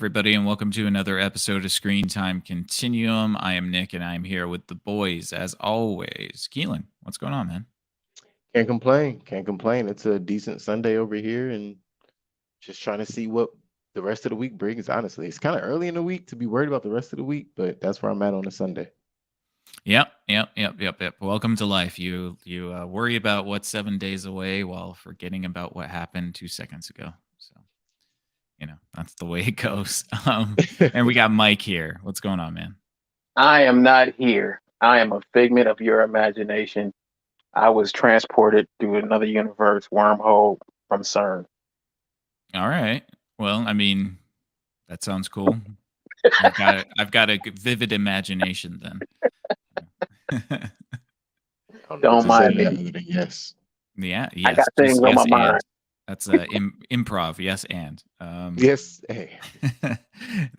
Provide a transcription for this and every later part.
everybody, and welcome to another episode of Screen Time Continuum. I am Nick, and I'm here with the boys, as always. Keelan, what's going on, man? Can't complain. Can't complain. It's a decent Sunday over here and just trying to see what the rest of the week brings, honestly. It's kind of early in the week to be worried about the rest of the week, but that's where I'm at on a Sunday. Yep. Welcome to life. You worry about what's 7 days away while forgetting about what happened 2 seconds ago. So, that's the way it goes. And we got Mike here. What's going on, man? I am not here. I am a figment of your imagination. I was transported through another universe wormhole from CERN. All right. Well, I mean, that sounds cool. I've got a vivid imagination then. Don't mind me. Yes. Yes. I got things on my mind. That's improv. Yes, and. Yes. Hey.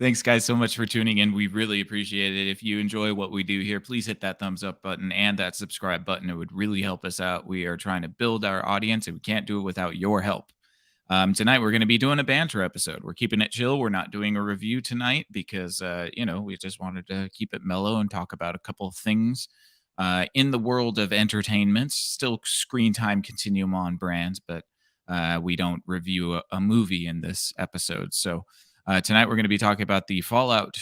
Thanks, guys, so much for tuning in. We really appreciate it. If you enjoy what we do here, please hit that thumbs up button and that subscribe button. It would really help us out. We are trying to build our audience, and we can't do it without your help. Tonight, we're going to be doing a banter episode. We're keeping it chill. We're not doing a review tonight because, we just wanted to keep it mellow and talk about a couple of things in the world of entertainment. Still Screen Time Continuum on brand, but we don't review a movie in this episode. So tonight, we're going to be talking about the Fallout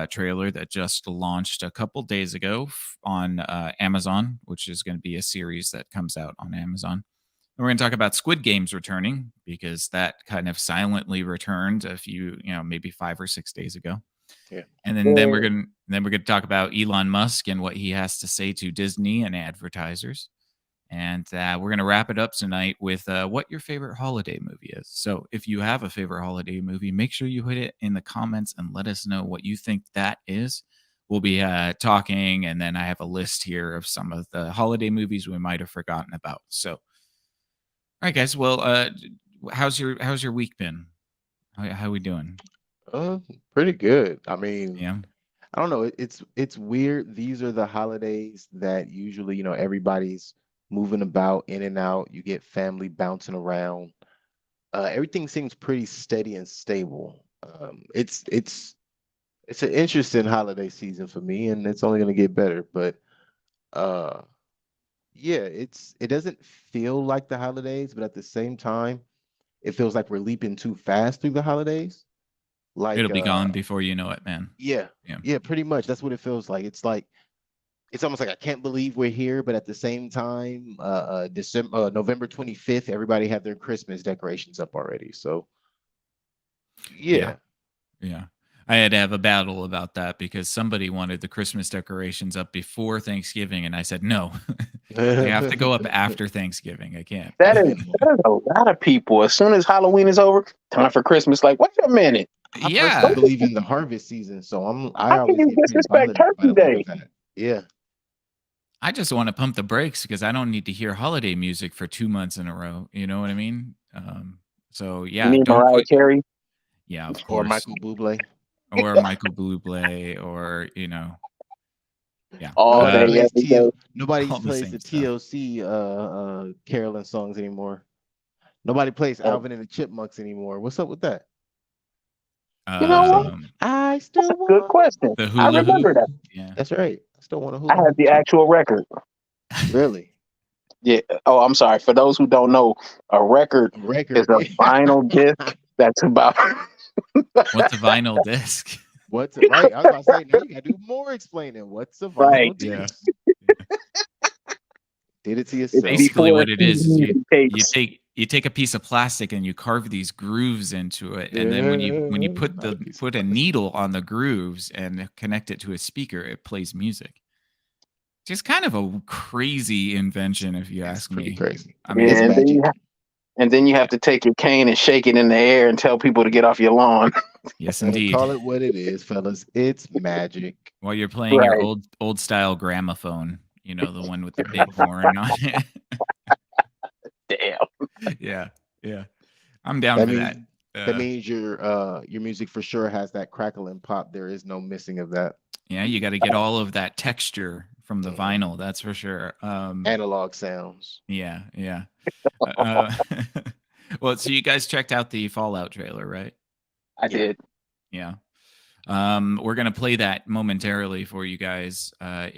trailer that just launched a couple days ago on Amazon, which is going to be a series that comes out on Amazon. We're going to talk about Squid Games returning because that kind of silently returned a few, maybe 5 or 6 days ago. Yeah. And then we're going to talk about Elon Musk and what he has to say to Disney and advertisers. And we're going to wrap it up tonight with what your favorite holiday movie is. So if you have a favorite holiday movie, make sure you hit it in the comments and let us know what you think that is. We'll be talking, and then I have a list here of some of the holiday movies we might have forgotten about. So. All right, guys. Well, how's your week been? How we doing? Pretty good. I mean, Yeah. I don't know. It's weird. These are the holidays that usually, everybody's moving about in and out. You get family bouncing around. Everything seems pretty steady and stable. It's an interesting holiday season for me, and it's only gonna get better. But uh, yeah, it doesn't feel like the holidays, but at the same time, it feels like we're leaping too fast through the holidays. Like It'll be gone before you know it, man. yeah, Yeah. yeah, pretty much. That's what it feels like. It's almost like I can't believe we're here, but at the same time, November 25th, everybody had their Christmas decorations up already. So yeah. Yeah. I had to have a battle about that because somebody wanted the Christmas decorations up before Thanksgiving, and I said no. They have to go up after Thanksgiving. I can't. That is a lot of people. As soon as Halloween is over, time for Christmas. Like, wait a minute. I Yeah. personally believe in the harvest season, so I How can always you get pretty disrespect bothered by Turkey the look Day? of that. Yeah. I just want to pump the brakes because I don't need to hear holiday music for 2 months in a row. You know what I mean? So yeah, You need don't Mariah put. Carey? Yeah, of Or course. Michael Bublé. Or Michael Bublé, or yeah. All day, Nobody plays every day. nobody All the plays same the stuff. TLC Carolyn songs anymore. Nobody plays Oh, Alvin and the Chipmunks anymore. What's up with that? you know what? I That's still a good want. question. The I hula hoop. remember that. Yeah. That's right. I still want a I hula had hoop the too. actual record. Really? Yeah. Oh, I'm sorry. For those who don't know, a record A is record. a vinyl disc that's about. What's a vinyl disc? What's it? Right. I was about to say, now you gotta do more explaining. What's a Right. vinyl Yeah. disc? Did it to It's yourself. Basically, before what it is CDs you and you tapes. take you take a piece of plastic and you carve these grooves into it, and then when you put Not a piece of put a plastic. needle on the grooves and connect it to a speaker, it plays music. Just kind of a crazy invention, if you It's ask pretty me. crazy. I Yeah, It's mean, magic. and then you yeah, have to take your cane and shake it in the air and tell people to get off your lawn. yes, indeed. Call it what it is, fellas. It's magic. While you're playing your Right. old style gramophone, the one with the big horn on it. Damn. Yeah, yeah. I'm down That for means that. that means your music for sure has that crackle and pop. There is no missing of that. Yeah, you got to get all of that texture from the Mhm. vinyl. That's for sure. Analog sounds. Yeah. Uh, well, so you guys checked out the Fallout trailer, right? I Yeah. did. Yeah. We're gonna play that momentarily for you guys,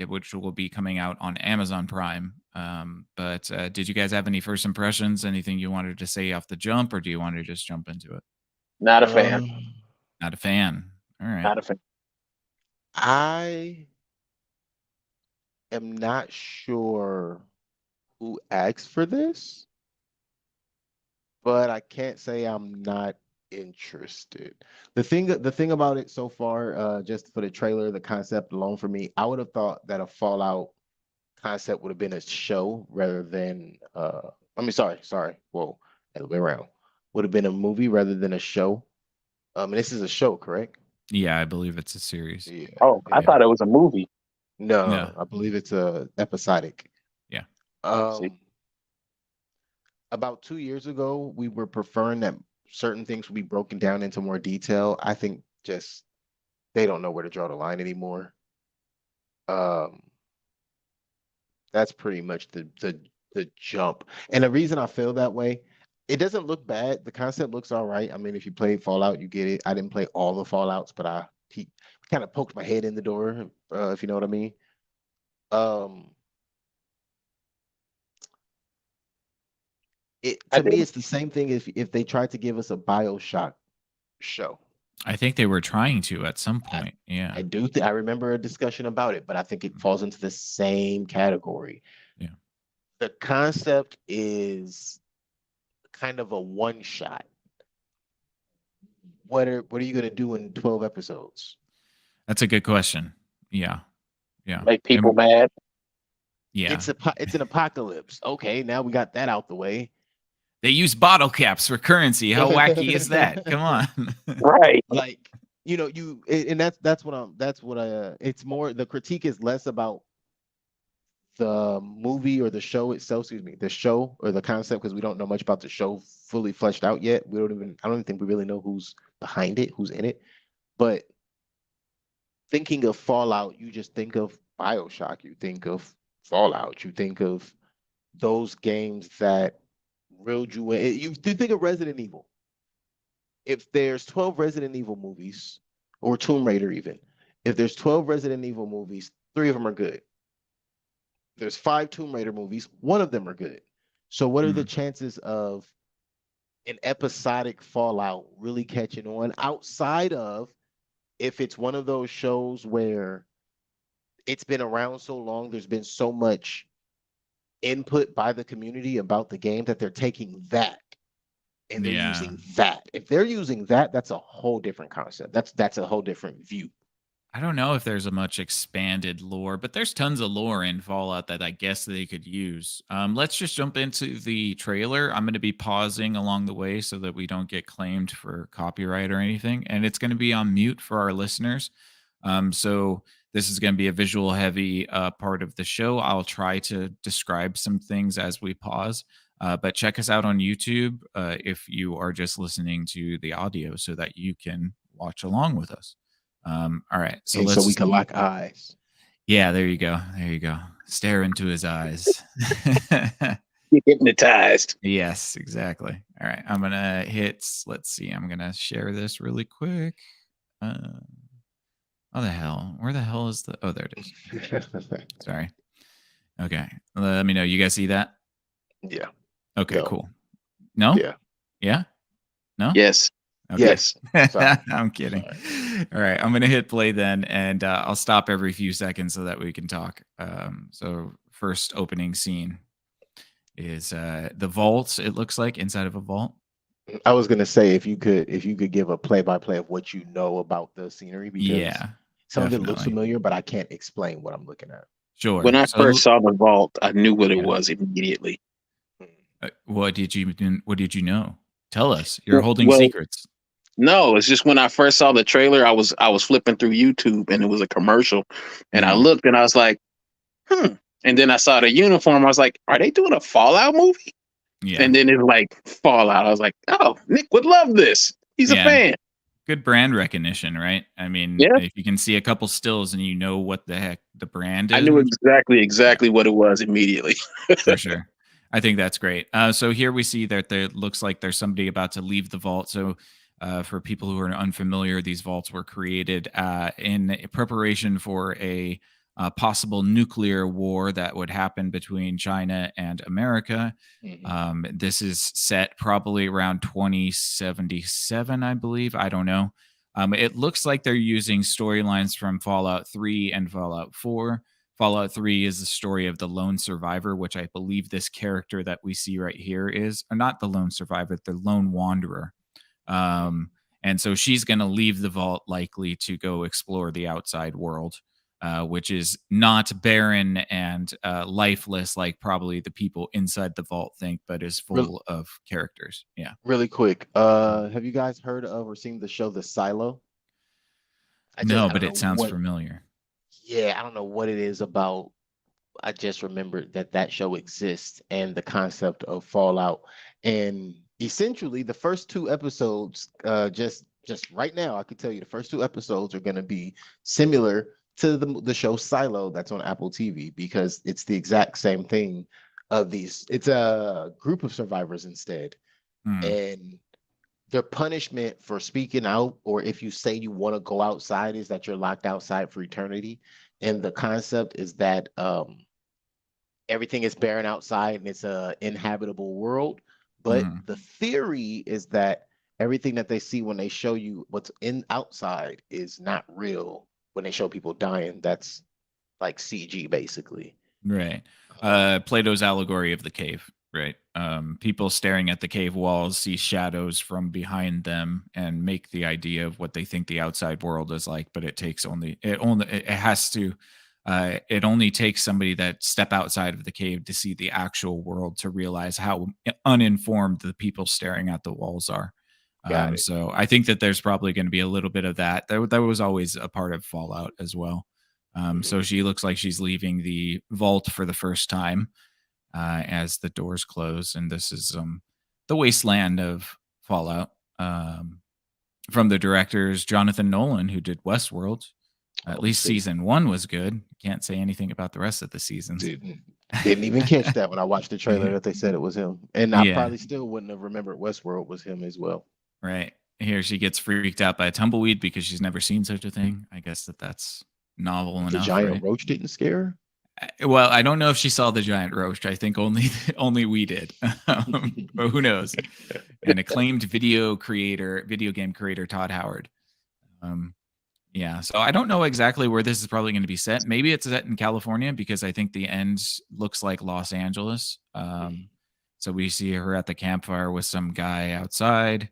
which will be coming out on Amazon Prime. But did you guys have any first impressions? Anything you wanted to say off the jump, or do you want to just jump into it? Not a fan. Um, Not a fan. All right. Not a fan. I am not sure who asked for this, but I can't say I'm not interested. The thing about it so far, just for the trailer, the concept alone for me, I would have thought that a Fallout concept would have been a show rather than I mean sorry. Whoa, other way around. Would have been a movie rather than a show. And this is a show, correct? Yeah, I believe it's a series. Yeah, Oh, I yeah. thought it was a movie. No. No, I believe it's episodic. Yeah. See, Um, about 2 years ago, we were preferring that certain things would be broken down into more detail. I think just they don't know where to draw the line anymore. Um, that's pretty much the jump. And the reason I feel that way, it doesn't look bad. The concept looks all right. I mean, if you played Fallout, you get it. I didn't play all the Fallouts, but he kind of poked my head in the door, if you know what I mean. Um, I to me, did. it's the same thing if they tried to give us a BioShock show. I think they were trying to at some I, point. Yeah. I remember a discussion about it, but I think it falls into the same category. Yeah. The concept is kind of a one shot. What are you gonna do in 12 episodes? That's a good question. Yeah. Yeah. Make people mad. Yeah. It's an apocalypse. Okay, now we got that out the way. They use bottle caps for currency. How wacky is that? Come on. Right. Like, and that's what I it's more, the critique is less about the movie or the show itself, excuse me, the show or the concept, because we don't know much about the show fully fleshed out yet. I don't even think we really know who's behind it, who's in it. But thinking of Fallout, you just think of BioShock, you think of Fallout, you think of those games that reeled you in. You think of Resident Evil. If there's 12 Resident Evil movies, or Tomb Raider even, if there's 12 Resident Evil movies, 3 of them are good. There's 5 Tomb Raider movies, 1 of them are good. So what are the chances of an episodic Fallout really catching on, outside of if it's one of those shows where it's been around so long, there's been so much input by the community about the game that they're taking that and they're using that. If they're using that, that's a whole different concept. That's a whole different view. I don't know if there's a much expanded lore, but there's tons of lore in Fallout that I guess they could use. Let's just jump into the trailer. I'm going to be pausing along the way so that we don't get claimed for copyright or anything. And it's going to be on mute for our listeners. So this is going to be a visual heavy part of the show. I'll try to describe some things as we pause. But check us out on YouTube if you are just listening to the audio so that you can watch along with us. All right. So so we can lock eyes. Yeah, there you go. There you go. Stare into his eyes. Get hypnotized. Yes, exactly. All right. I'm gonna let's see. I'm gonna share this really quick. Oh the hell. Where the hell is the there it is. Sorry. Okay. Let me know. You guys see that? Yeah. Okay, No. cool. No? Yeah. Yeah? No? Yes. Okay. Yes. Sorry. I'm kidding. Sorry. All right. I'm going to hit play then, and I'll stop every few seconds so that we can talk. So first opening scene is the vault. It looks like inside of a vault. I was gonna say if you could give a play-by-play of what you know about the scenery, because Yeah, some of it looks definitely. familiar, but I can't explain what I'm looking at. Sure. When I So, first saw the vault, I knew what it Yeah. was immediately. what did you know? Tell us. You're holding Well, secrets. No, it's just when I first saw the trailer, I was flipping through YouTube and it was a commercial, and I Mhm. looked and I was like, And then I saw the uniform. I was like, are they doing a Fallout movie? Yeah. And then it's like Fallout. I was like, oh, Nick would love this. He's a fan. Good brand recognition, right? I mean, Yeah. if you can see a couple stills and you know what the heck the brand is. I knew exactly what it was immediately. For sure. I think that's great. So here we see that there looks like there's somebody about to leave the vault. So For people who are unfamiliar, these vaults were created in preparation for a possible nuclear war that would happen between China and America. Hmm. This is set probably around 2077, I believe. I don't know. It looks like they're using storylines from Fallout 3 and Fallout 4. Fallout 3 is the story of the lone survivor, which I believe this character that we see right here is, or not the lone survivor, the lone wanderer. Um, and so she's going to leave the vault likely to go explore the outside world, which is not barren and lifeless like probably the people inside the vault think, but is Real, full of characters. Yeah. really quick. Have you guys heard of or seen the show The Silo? No, I but don't it know sounds what. familiar. Yeah, I don't know what it is about. I just remembered that that show exists and the concept of Fallout. And essentially, the first two episodes, just right now, I could tell you the first two episodes are going to be similar to the show Silo that's on Apple TV because it's the exact same thing. Of these, it's a group of survivors instead, Hmm. and their punishment for speaking out, or if you say you want to go outside, is that you're locked outside for eternity. And the concept is that everything is barren outside and it's a inhabitable world. But Hmm. the theory is that everything that they see when they show you what's in outside is not real. When they show people dying, that's like CG basically. Right. Um, Plato's allegory of the cave, right? People staring at the cave walls see shadows from behind them and make the idea of what they think the outside world is like, but it has to it only takes somebody that step outside of the cave to see the actual world to realize how uninformed the people staring at the walls are. got it. So I think that there's probably going to be a little bit of that. That was always a part of Fallout as well. Mhm. So she looks like she's leaving the vault for the first time as the doors close, and this is the wasteland of Fallout um, from the directors Jonathan Nolan, who did Westworld. At Oh, least see, season one was good. Can't say anything about the rest of the seasons. didn't even catch that when I watched the trailer Yeah, that they said it was him, and I yeah, probably still wouldn't have remembered Westworld was him as well. right. Here she gets freaked out by a tumbleweed because she's never seen such a thing. I guess that's novel The enough, giant right? roach didn't scare her. Well, I don't know if she saw the giant roach. I think only only we did. But who knows? An acclaimed video game creator, Todd Howard. Um, yeah, so I don't know exactly where this is probably going to be set. Maybe it's set in California because I think the end looks like Los Angeles. So we see her at the campfire with some guy outside.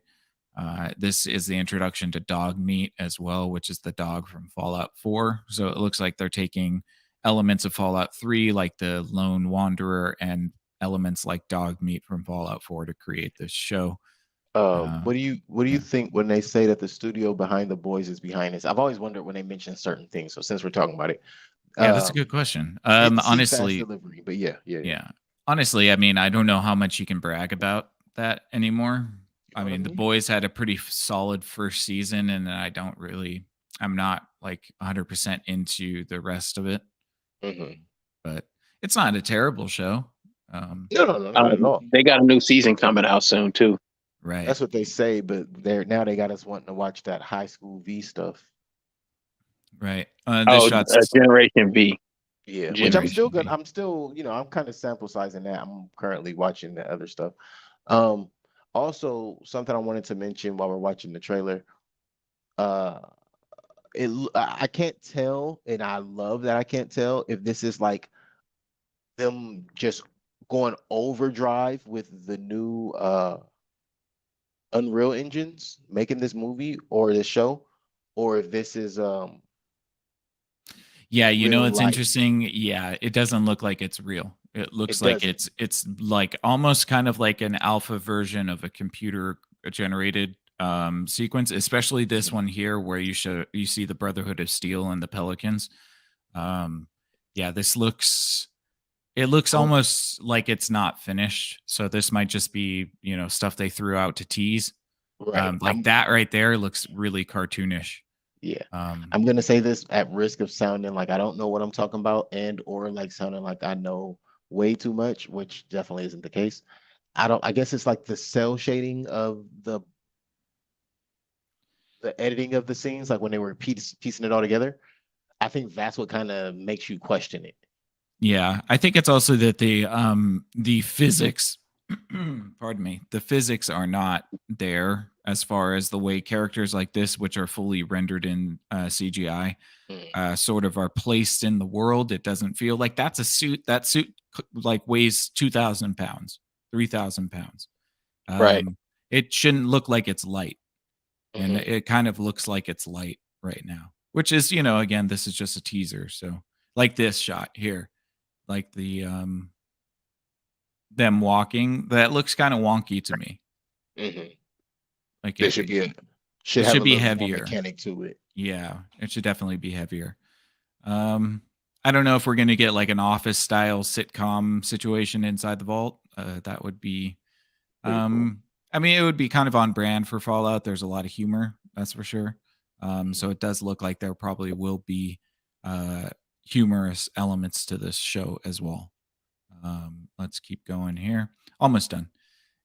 This is the introduction to dog meat as well, which is the dog from Fallout 4. So it looks like they're taking elements of Fallout 3, like the lone wanderer, and elements like dog meat from Fallout 4 to create this show. Uh, What do you yeah. think when they say that the studio behind the boys is behind this? I've always wondered when they mention certain things. So since we're talking about it, Yeah, that's a um, good question. didn't see fast Honestly, delivery, but yeah, yeah, yeah. yeah. Honestly, I mean, I don't know how much you can brag about that anymore. You I know what I mean, the mean? boys had a pretty solid first season, and I'm not like 100% into the rest of it, Hmm. but it's not a terrible show. Um, No, no, no, not at all. They got a new season coming out soon too. right, That's what they say, but they're now they got us wanting to watch that high school V stuff. right. This Oh, shot's Generation V. Yeah, which I'm Generation. still Generation gonna. V. I'm still, I'm kind of sample sizing that. I'm currently watching the other stuff. Um, Also something I wanted to mention while we're watching the trailer. Uh, I can't tell, and I love that I can't tell if this is like them just going overdrive with the new Unreal engines making this movie or this show, or if this is Yeah, real it's life. interesting. Yeah, it doesn't look like it's real. It looks It like doesn't. it's like almost kind of like an alpha version of a computer generated sequence, especially this Mhm. one here where you see the Brotherhood of Steel and the Pelicans. Um yeah, it looks Um, almost like it's not finished. So this might just be, stuff they threw out to tease. right. Like that right there looks really cartoonish. Yeah. Um I'm gonna say this at risk of sounding like I don't know what I'm talking about and or like sounding like I know way too much, which definitely isn't the case. I guess it's like the cell shading of the editing of the scenes, like when they were piecing it all together. I think that's what kind of makes you question it. Yeah, I think it's also that the physics pardon me, the physics are not there as far as the way characters like this, which are fully rendered in CGI, Mm, sort of are placed in the world. It doesn't feel like that's a suit. That suit like weighs 2,000 pounds, 3,000 pounds. Right. It shouldn't look like it's light, and mhm, it kind of looks like it's light right now. Which is, again, this is just a teaser. So, like this shot here, like them walking, that looks kind of wonky to me. mhm. Like There should it have should a be little bit more heavier. mechanic to it. Yeah, it should definitely be heavier. Um, I don't know if we're gonna get like an office style sitcom situation inside the vault. That would be, Pretty cool. I mean, it would be kind of on brand for Fallout. There's a lot of humor, that's for sure. So it does look like there probably will be uh, humorous elements to this show as well. Let's keep going here. Almost done.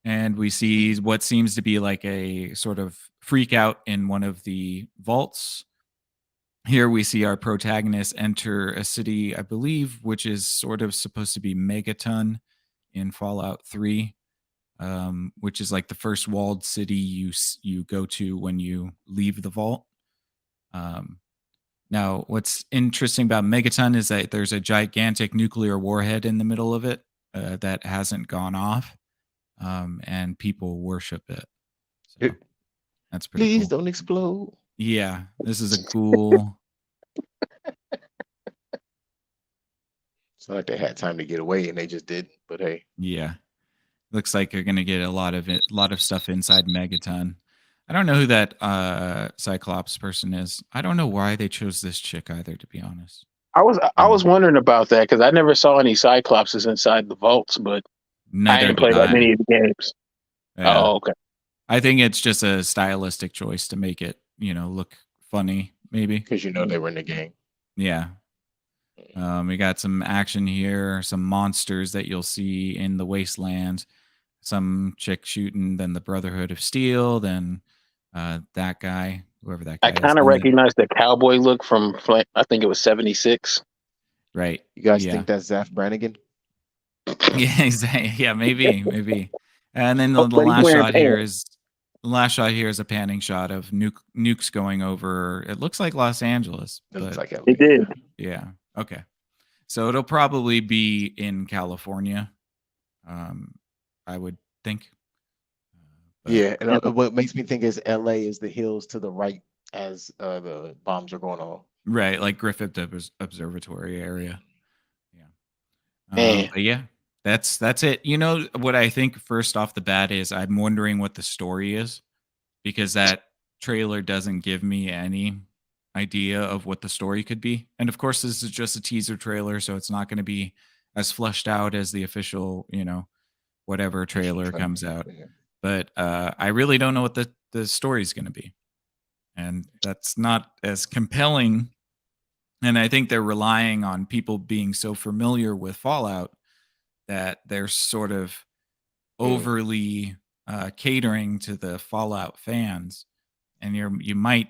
And we see what seems to be like a sort of freak out in one of the vaults. Here we see our protagonist enter a city, I believe, which is sort of supposed to be Megaton in Fallout 3, which is like the first walled city you go to when you leave the vault. Um, Now, what's interesting about Megaton is that there's a gigantic nuclear warhead in the middle of it that hasn't gone off, and people worship it. So that's pretty Please cool. don't explode. Yeah, this is a cool. It's not like they had time to get away and they just didn't. But hey, Yeah, looks like you're gonna get a lot of stuff inside Megaton. I don't know who that Cyclops person is. I don't know why they chose this chick either, to be honest. I was Um, wondering about that because I never saw any Cyclopses inside the vaults, but I Neither ain't did played that I. many of the games. Yeah. Oh, okay. I think it's just a stylistic choice to make it, look funny, maybe. because they were in the game. Yeah. We got some action here, some monsters that you'll see in the wasteland, some chick shooting, then the Brotherhood of Steel, then that guy, whoever that I guy is. kind of Then the recognize the cowboy look from I think it was '76. right. You guys Yeah. think that's Zaf Brannigan? Yeah, exactly. Yeah, maybe. And then the But he's last wearing shot here pants. is a panning shot of nukes going over. It looks like Los Angeles, It looks but like LA. It did. yeah. Okay. So it'll probably be in California, um, I would think. But Yeah, and Yeah. what makes me think is LA is the hills to the right as the bombs are going on. right, like Griffith Observatory area. Yeah. Man, But yeah, that's it. You know what I think first off the bat is I'm wondering what the story is, because that trailer doesn't give me any idea of what the story could be. And of course, this is just a teaser trailer, so it's not going to be as fleshed out as the official, whatever Official trailer trailer. comes out. Yeah. But I really don't know what the story is going to be, and that's not as compelling. And I think they're relying on people being so familiar with Fallout that they're sort of Mm, overly catering to the Fallout fans, and you might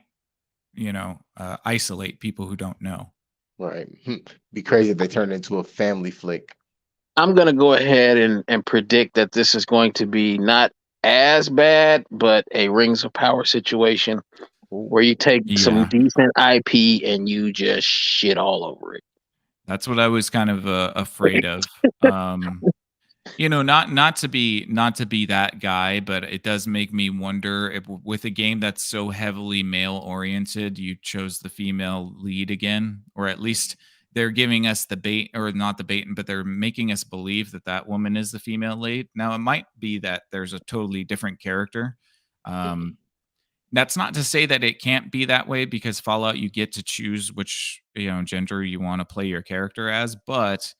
isolate people who don't know. right. Be crazy if they turn it into a family flick. I'm gonna go ahead and predict that this is going to be not as bad, but a Rings of Power situation where you take some Yeah, decent IP and you just shit all over it. that's what I was kind of afraid of. Not to be that guy, but it does make me wonder if with a game that's so heavily male oriented, you chose the female lead again, or at least they're giving us the bait, or not the bait, but they're making us believe that that woman is the female lead. Now it might be that there's a totally different character. Mhm. Um, that's not to say that it can't be that way, because Fallout, you get to choose which gender you want to play your character as, but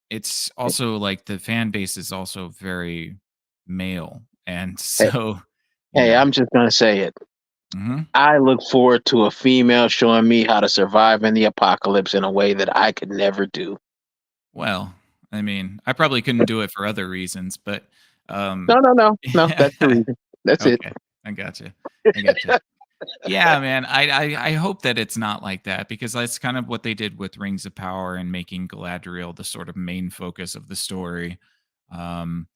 it's also like the fan base is also very male, and Hey, so, you hey, know I'm just gonna say it. mhm. I look forward to a female showing me how to survive in the apocalypse in a way that I could never do. Well, I mean, I probably couldn't do it for other reasons, but, No, um no, no, no. That's the reason. That's it. okay, I gotcha, I gotcha. Yeah, man. I hope that it's not like that because that's kind of what they did with Rings of Power and making Galadriel the sort of main focus of the story. Um,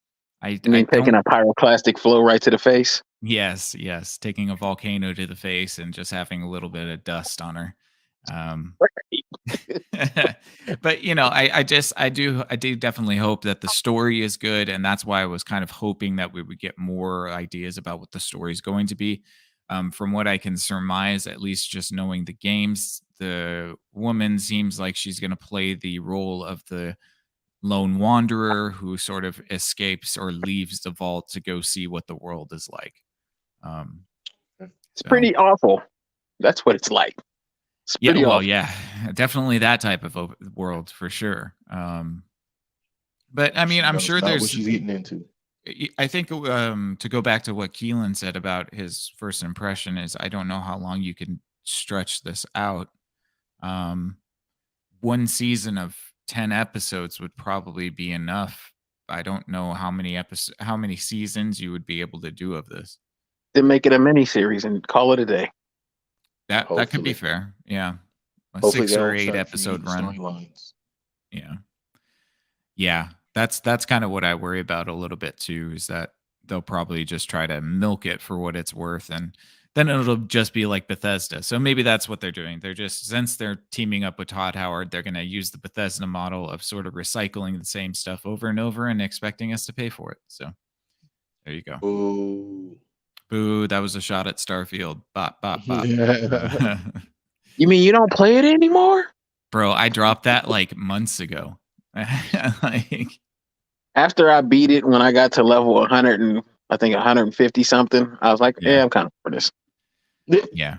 You I mean taking don't. a pyroclastic flow right to the face? Yes, yes, taking a volcano to the face and just having a little bit of dust on her. Um, but I do definitely hope that the story is good, and that's why I was kind of hoping that we would get more ideas about what the story is going to be. From what I can surmise, at least just knowing the games, the woman seems like she's going to play the role of the lone wanderer who sort of escapes or leaves the vault to go see what the world is like. Um, It's so pretty awful. That's what it's like. It's yeah, pretty well, awful. yeah, definitely that type of world for sure. But I mean, She I'm knows sure not what there's. she's getting into. I think to go back to what Keelan said about his first impression is, I don't know how long you can stretch this out. Um, one season of 10 episodes would probably be enough. I don't know how many seasons you would be able to do of this. Then make it a mini series and call it a day. That could be Hopefully, fair. Yeah, a hopefully they 6 or don't 8 start creating episode run. storylines. Yeah. Yeah, that's kind of what I worry about a little bit too, is that they'll probably just try to milk it for what it's worth, and then it'll just be like Bethesda. So maybe that's what they're doing. They're just, since they're teaming up with Todd Howard, they're going to use the Bethesda model of sort of recycling the same stuff over and over and expecting us to pay for it. So there you go. Ooh. Boo! That was a shot at Starfield. Bop bop bop. Yeah. You mean you don't play it anymore? Bro, I dropped that like months ago. Like, After I beat it when I got to level 100 and I think 150 something, I was like, yeah, yeah, I'm kind of for this. yeah.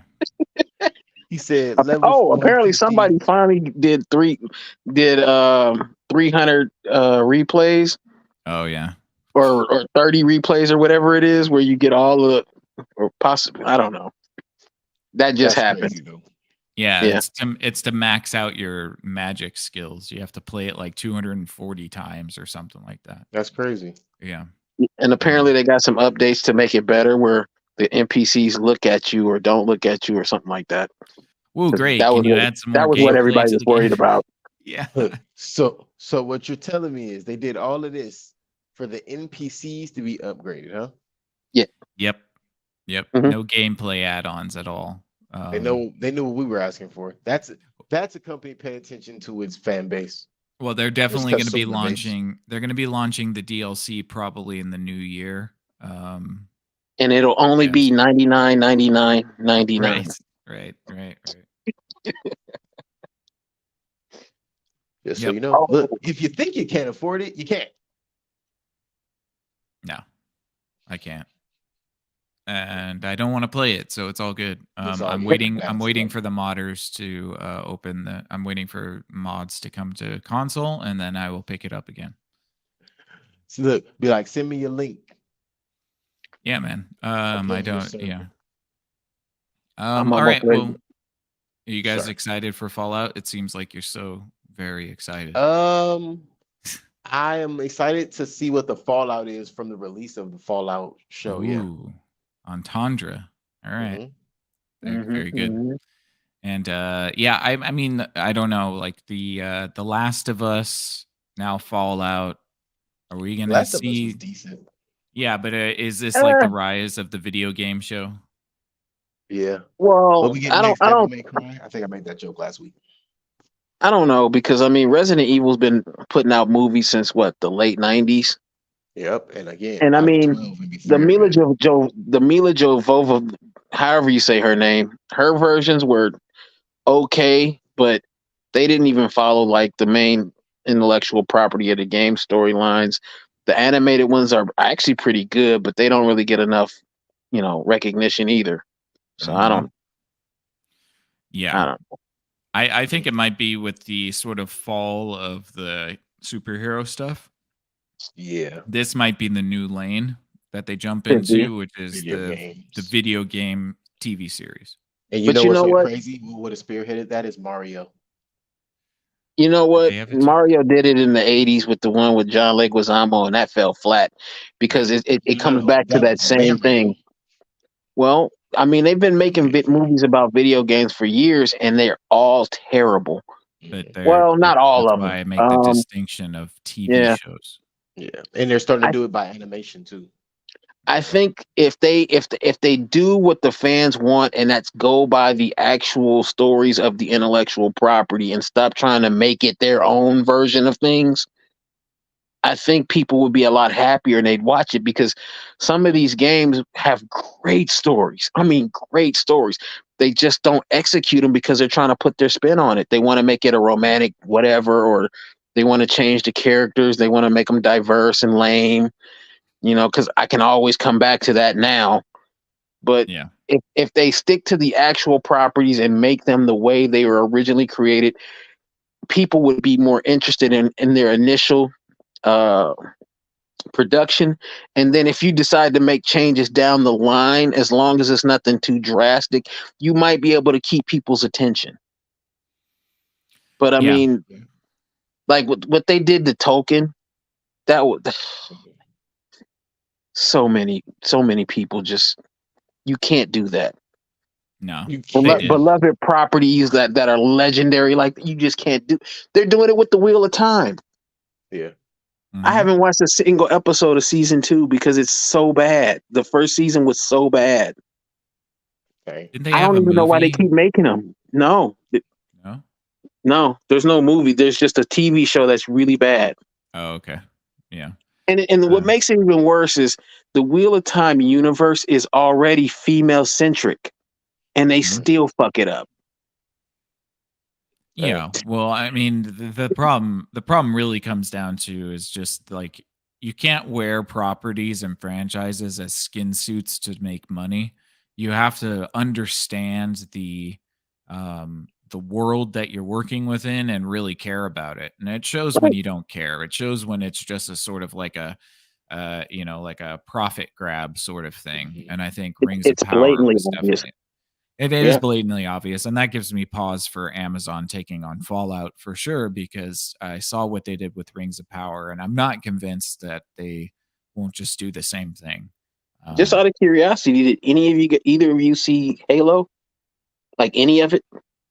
He said level Oh, apparently 150. somebody finally did 300 replays Oh yeah. or 30 replays or whatever it is where you get all the or possibly I don't know. That just That's happened. crazy though. Yeah, Yeah. it's to max out your magic skills. You have to play it like 240 times or something like that. That's crazy. Yeah. And apparently they got some updates to make it better where the NPCs look at you or don't look at you or something like that. Whoa, 'Cause great. Can you add some more that was what gameplay everybody to was the worried game? about. Yeah. So what you're telling me is they did all of this for the NPCs to be upgraded, huh? Yeah. Yep. Yep. Mhm. No gameplay add-ons at all. They knew what we were asking for. That's a company pay attention to its fan base. Well, they're its definitely going to be consumer base. they're going to be launching the DLC probably in the new year. And it'll only Yes. be 99.99.99. Right. Just so Yep. you know, look, if you think you can't afford it, you can't. No, I can't. And I don't want to play it, so it's all good. It's all I'm good. waiting. I'm That's waiting right. for the modders to open the. I'm waiting for mods to come to console, and then I will pick it up again. So look, be like, send me your link. Yeah, man. I'll put I it in your don't. server. Yeah. I'm All almost right. ready. Well, are you guys Sorry. excited for Fallout? It seems like you're so very excited. I am excited to see what the fallout is from the release of the Fallout show. Ooh, Entendre. All right. Very good. Mhm. And yeah, I mean, I don't know, like the Last of Us, now Fallout. Are we gonna Last of Us was see? decent. Yeah, but is this like the rise of the video game show? Yeah. But Well, we get I next don't Devil May Cry. I think I made that joke last week. I don't know because I mean Resident Evil's been putting out movies since what, the late 90s? Yep. And again, And I I was mean 12 and be the fair, Mila man. Jovova, however you say her name, her versions were okay, but they didn't even follow like the main intellectual property of the game storylines. The animated ones are actually pretty good, but they don't really get enough, recognition either. So I Mhm. don't Yeah. know. I think it might be with the sort of fall of the superhero stuff. Yeah. This might be the new lane that they jump Could be. into, which is Video the games. video game TV series. And you But know you what's know so what? crazy? Who would have spearheaded that is Mario. You know what? They have it too. Mario did it in the 80s with the one with John Leguizamo, and that fell flat because it comes back to That that was same Mario. thing. Well, I mean, they've been making movies about video games for years, and they're all terrible. But Well, not all that's of why them. I make the distinction of TV Yeah, shows. Yeah, and they're starting to I do it by animation too. I think if they do what the fans want, and that's go by the actual stories of the intellectual property and stop trying to make it their own version of things, I think people would be a lot happier and they'd watch it, because some of these games have great stories. I mean, great stories. They just don't execute them because they're trying to put their spin on it. They want to make it a romantic whatever, or they want to change the characters. They want to make them diverse and lame, because I can always come back to that now. But Yeah. if they stick to the actual properties and make them the way they were originally created, people would be more interested in their initial uh, production. And then if you decide to make changes down the line, as long as it's nothing too drastic, you might be able to keep people's attention. But I Yeah. mean, like what they did to Tolkien, that was so many people just, you can't do that. No. You can't. Beloved properties that are legendary, like, you just can't do. They're doing it with the Wheel of Time. Yeah. I haven't watched a single episode of season 2 because it's so bad. The first season was so bad. Okay. Didn't they I have don't a even know why they movie? keep making them. No, No. no, there's no movie. There's just a TV show that's really bad. Oh, okay. Yeah. And what makes it even worse is the Wheel of Time universe is already female centric, and they still fuck it up. Yeah. Well, I mean, the problem really comes down to is just like, you can't wear properties and franchises as skin suits to make money. You have to understand the world that you're working within and really care about it. And it shows when you don't care. It shows when it's just a sort of like a like a profit grab sort of thing. And I think Rings of It's Power blatantly was obvious. definitely it is blatantly obvious, and that gives me pause for Amazon taking on Fallout for sure, because I saw what they did with Rings of Power, and I'm not convinced that they won't just do the same thing. Just out of curiosity, did either of you see Halo? Like any of it?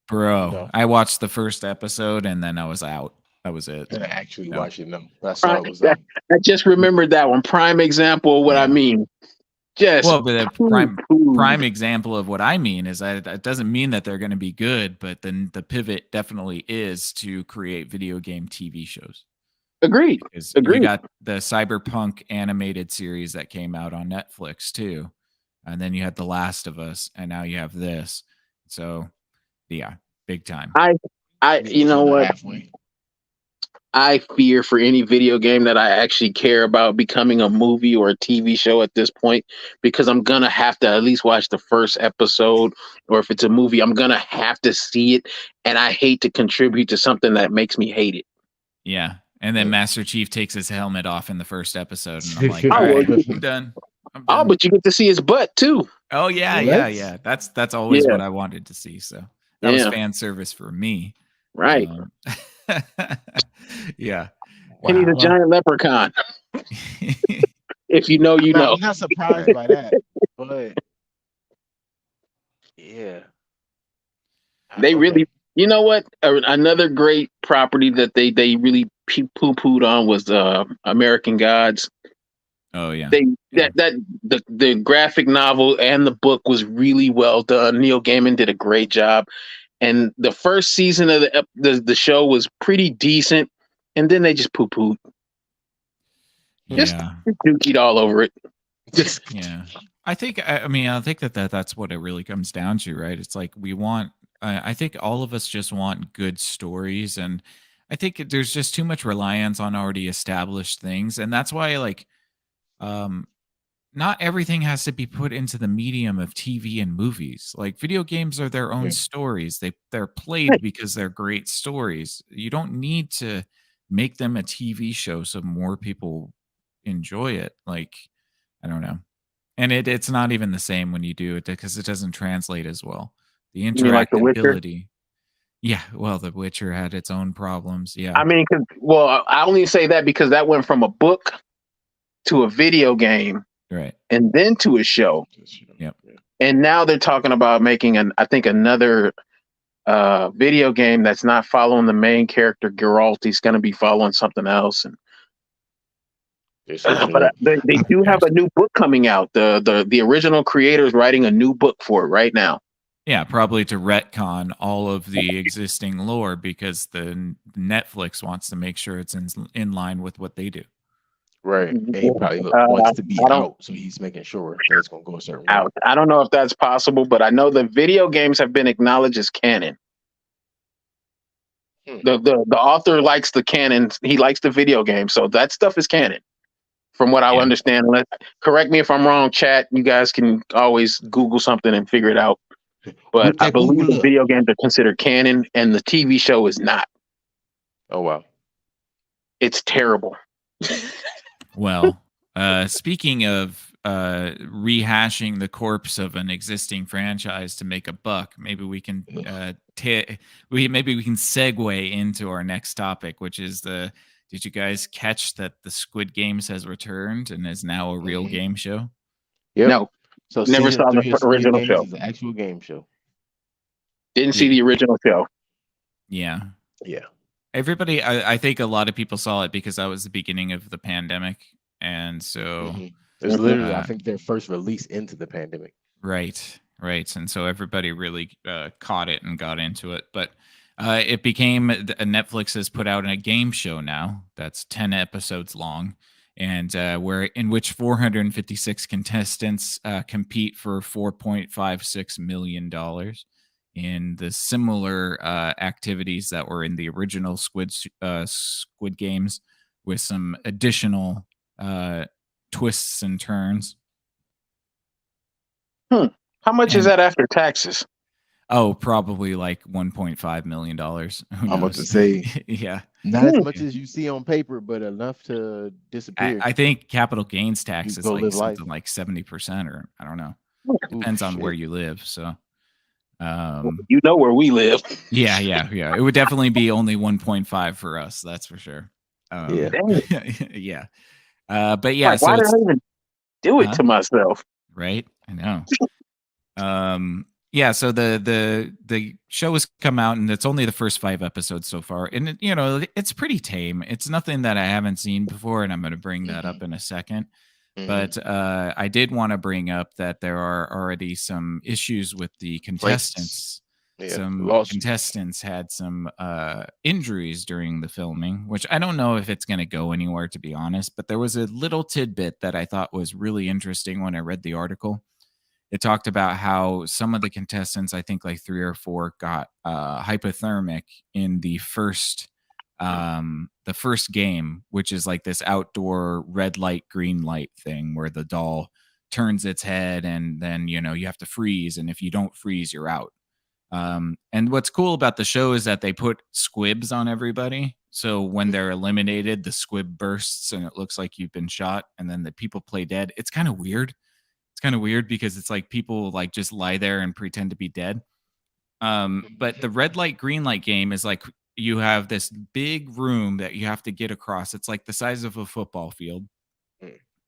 Bro, No. I watched the first episode and then I was out. That was it. And I actually No. watched it. No, I saw it was on. I just remembered that one. Prime example of what I mean. Just Well, but the prime example of what I mean is that it doesn't mean that they're going to be good, but then the pivot definitely is to create video game TV shows. Agreed. Because you got the Cyberpunk animated series that came out on Netflix too, and then you had The Last of Us, and now you have this. So, yeah, big time. You know what? Halfway. I fear for any video game that I actually care about becoming a movie or a TV show at this point, because I'm gonna have to at least watch the first episode, or if it's a movie, I'm gonna have to see it, and I hate to contribute to something that makes me hate it. Yeah, and then Master Chief takes his helmet off in the first episode, and I'm like, all right, I'm done. Oh, but you get to see his butt too. Oh yeah, yeah. That's always what I wanted to see. So that was fan service for me, right? Yeah. And he's a giant leprechaun. If you know, you know. I'm not surprised by that, but yeah, they really. You know what? Another great property that they really poo-pooed on was American Gods. Oh yeah. The graphic novel and the book was really well done. Neil Gaiman did a great job, and the first season of the show was pretty decent, and then they just poo-pooed. Just dookied all over it. Yeah. I think that's what it really comes down to, right? It's like I think all of us just want good stories, and I think there's just too much reliance on already established things, and that's why not everything has to be put into the medium of TV and movies. Like video games are their own stories. They're played because they're great stories. You don't need to make them a TV show so more people enjoy it. Like, I don't know. And it's not even the same when you do it, because it doesn't translate as well. The interactability. Yeah, well, The Witcher had its own problems. Yeah. I mean, I only say that because that went from a book to a video game, right, and then to a show. Yep. And now they're talking about making I think another video game that's not following the main character Geralt. He's going to be following something else. And They're switching it but up. they do have a new book coming out. The original creator is writing a new book for it right now. Yeah, probably to retcon all of the existing lore because the Netflix wants to make sure it's in line with what they do. Right. And he probably wants to be out, so he's making sure that it's going to go a certain way. I don't know if that's possible, but I know the video games have been acknowledged as canon. The author likes the canon. He likes the video game, so that stuff is canon. From what I understand, correct me if I'm wrong, chat. You guys can always Google something and figure it out. But I believe the video games are considered canon, and the TV show is not. Oh wow, it's terrible. Well, speaking of rehashing the corpse of an existing franchise to make a buck, maybe we can maybe we can segue into our next topic, which is did you guys catch that the Squid Games has returned and is now a real game show? Yep. No. So never saw the original show. Is an actual game show. Didn't see the original show. Yeah. Yeah. Everybody, I think a lot of people saw it because that was the beginning of the pandemic. And so it was literally, I think, their first release into the pandemic. Right. And so everybody really caught it and got into it. But it became, Netflix has put out a game show now that's 10 episodes long. And in which 456 contestants compete for $4.56 million in the similar activities that were in the original Squid Games, with some additional twists and turns. How much is that after taxes? Oh, probably like $1.5 million. I'm about to say, yeah, not as much as you see on paper, but enough to disappear. I think capital gains tax is like something like 70%, or I don't know. Depends on where you live. So, you know where we live. Yeah. It would definitely be only 1.5 for us. That's for sure. Yeah. But yeah. Why did I even do it to myself? Right. I know. Yeah, so the show has come out, and it's only the first 5 episodes so far, and it's pretty tame. It's nothing that I haven't seen before, and I'm going to bring that up in a second. But I did want to bring up that there are already some issues with the contestants. Contestants had some injuries during the filming, which I don't know if it's going to go anywhere, to be honest. But there was a little tidbit that I thought was really interesting when I read the article. It talked about how some of the contestants, I think like 3 or 4, got hypothermic in the first game, which is like this outdoor red light, green light thing where the doll turns its head and then, you have to freeze. And if you don't freeze, you're out. And what's cool about the show is that they put squibs on everybody. So when they're eliminated, the squib bursts and it looks like you've been shot, and then the people play dead. It's kind of weird. It's kind of weird because it's like people like just lie there and pretend to be dead. But the red light, green light game is like you have this big room that you have to get across. It's like the size of a football field.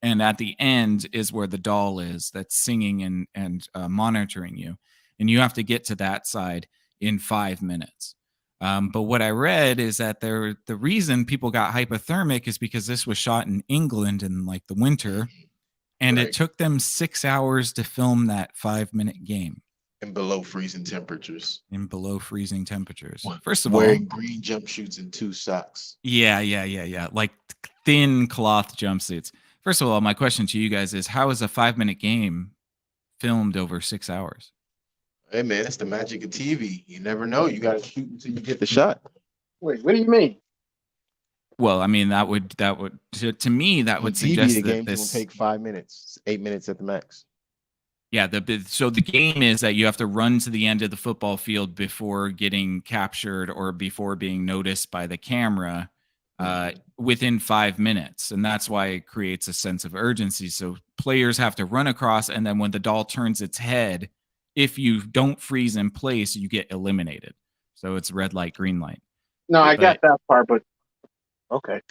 And at the end is where the doll is that's singing and monitoring you. And you have to get to that side in 5 minutes. But what I read is that the reason people got hypothermic is because this was shot in England in like the winter. And it took them 6 hours to film that 5-minute game. In below freezing temperatures. First of all, wearing green jumpsuits and 2 socks. Yeah. Like thin cloth jumpsuits. First of all, my question to you guys is, how is a 5-minute game filmed over 6 hours? Hey man, it's the magic of TV. You never know. You got to shoot until you get the shot. Wait, what do you mean? Well, I mean, that would to me that would suggest that this will take 5 minutes, 8 minutes at the max. Yeah, so the game is that you have to run to the end of the football field before getting captured or before being noticed by the camera within 5 minutes, and that's why it creates a sense of urgency. So players have to run across, and then when the doll turns its head, if you don't freeze in place, you get eliminated. So it's red light, green light. No, I got that part, but okay.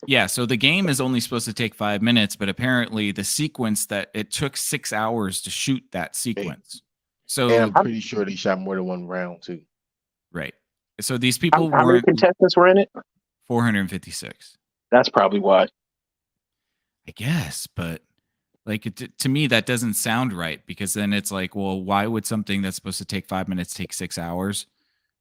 Yeah, so the game is only supposed to take 5 minutes, but apparently the sequence that it took 6 hours to shoot that Hey, sequence. and So I'm pretty sure they shot more than one round too. right. So these How, people how many weren't contestants were in it? 456. That's probably why. I guess, but like to me that doesn't sound right because then it's like, well, why would something that's supposed to take 5 minutes take 6 hours?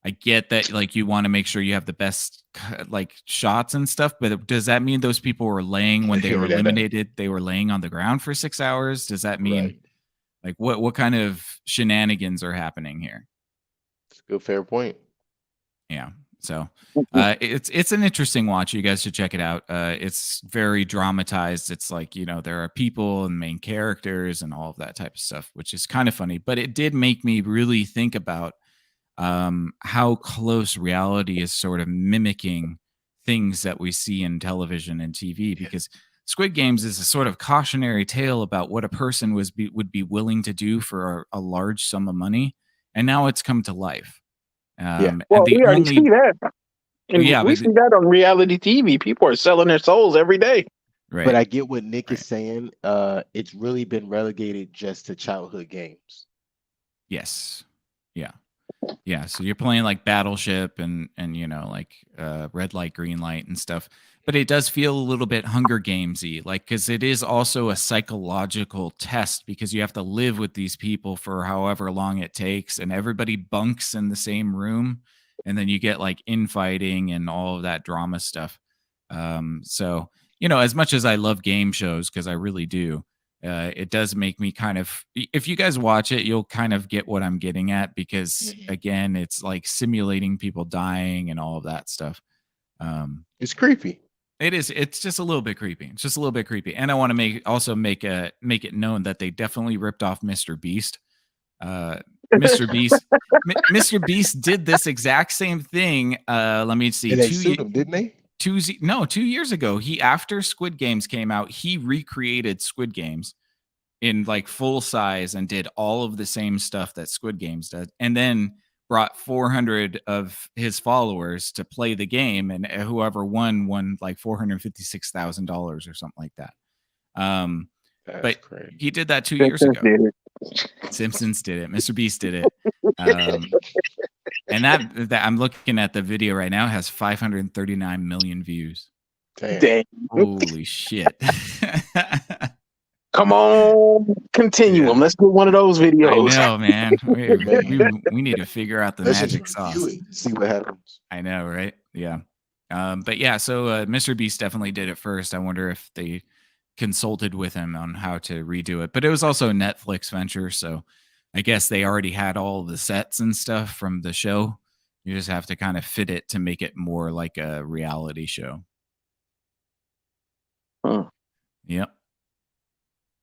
I get that like you want to make sure you have the best like shots and stuff, but does that mean those people were laying when they were Yeah, eliminated? They were laying on the ground for 6 hours? Does that mean right. like what kind of shenanigans are happening here? It's a good fair point. Yeah. So it's an interesting watch. You guys should check it out. It's very dramatized. It's like, there are people and main characters and all of that type of stuff, which is kind of funny. But it did make me really think about how close reality is sort of mimicking things that we see in television and TV. Yeah. Because Squid Games is a sort of cautionary tale about what a person would be willing to do for a large sum of money, and now it's come to life. Yeah. And Well, the we already see only that, and yeah, we but see that on reality TV. People are selling their souls every day. But right, I get what Nick is right. saying. It's really been relegated just to childhood games. Yes. Yeah. Yeah, so you're playing like Battleship and like Red Light, Green Light and stuff. But it does feel a little bit Hunger Gamesy, like because it is also a psychological test because you have to live with these people for however long it takes, and everybody bunks in the same room, and then you get like infighting and all of that drama stuff. So as much as I love game shows because I really do, it does make me kind of, if you guys watch it, you'll kind of get what I'm getting at because Mhm. again, it's like simulating people dying and all of that stuff. It's creepy. It's just a little bit creepy. It's just a little bit creepy. And I want to make it known that they definitely ripped off Mr. Beast. Uh Mr. Beast Mr. Beast did this exact same thing. Let me see. And they sued him, didn't they? 2 years ago, he after Squid Games came out, he recreated Squid Games in like full size and did all of the same stuff that Squid Games does, and then brought 400 of his followers to play the game, and whoever won like $456,000 or something like that. Um, That's but crazy. he did that 2 years Simpsons ago. did it. Simpsons did it. Mr. Beast did it. Um, and that I'm looking at the video right now has 539 million views. Damn. Dang. Holy shit. Come on, Yeah. Continuum. Let's do one of those I videos. know, man. Man, We need to figure out the let's just magic review sauce. it and see what happens. I know, right? Yeah. But yeah, so Mr. Beast definitely did it first. I wonder if they consulted with him on how to redo it. But it was also a Netflix venture, so I guess they already had all the sets and stuff from the show. You just have to kind of fit it to make it more like a reality show. Huh. Yep.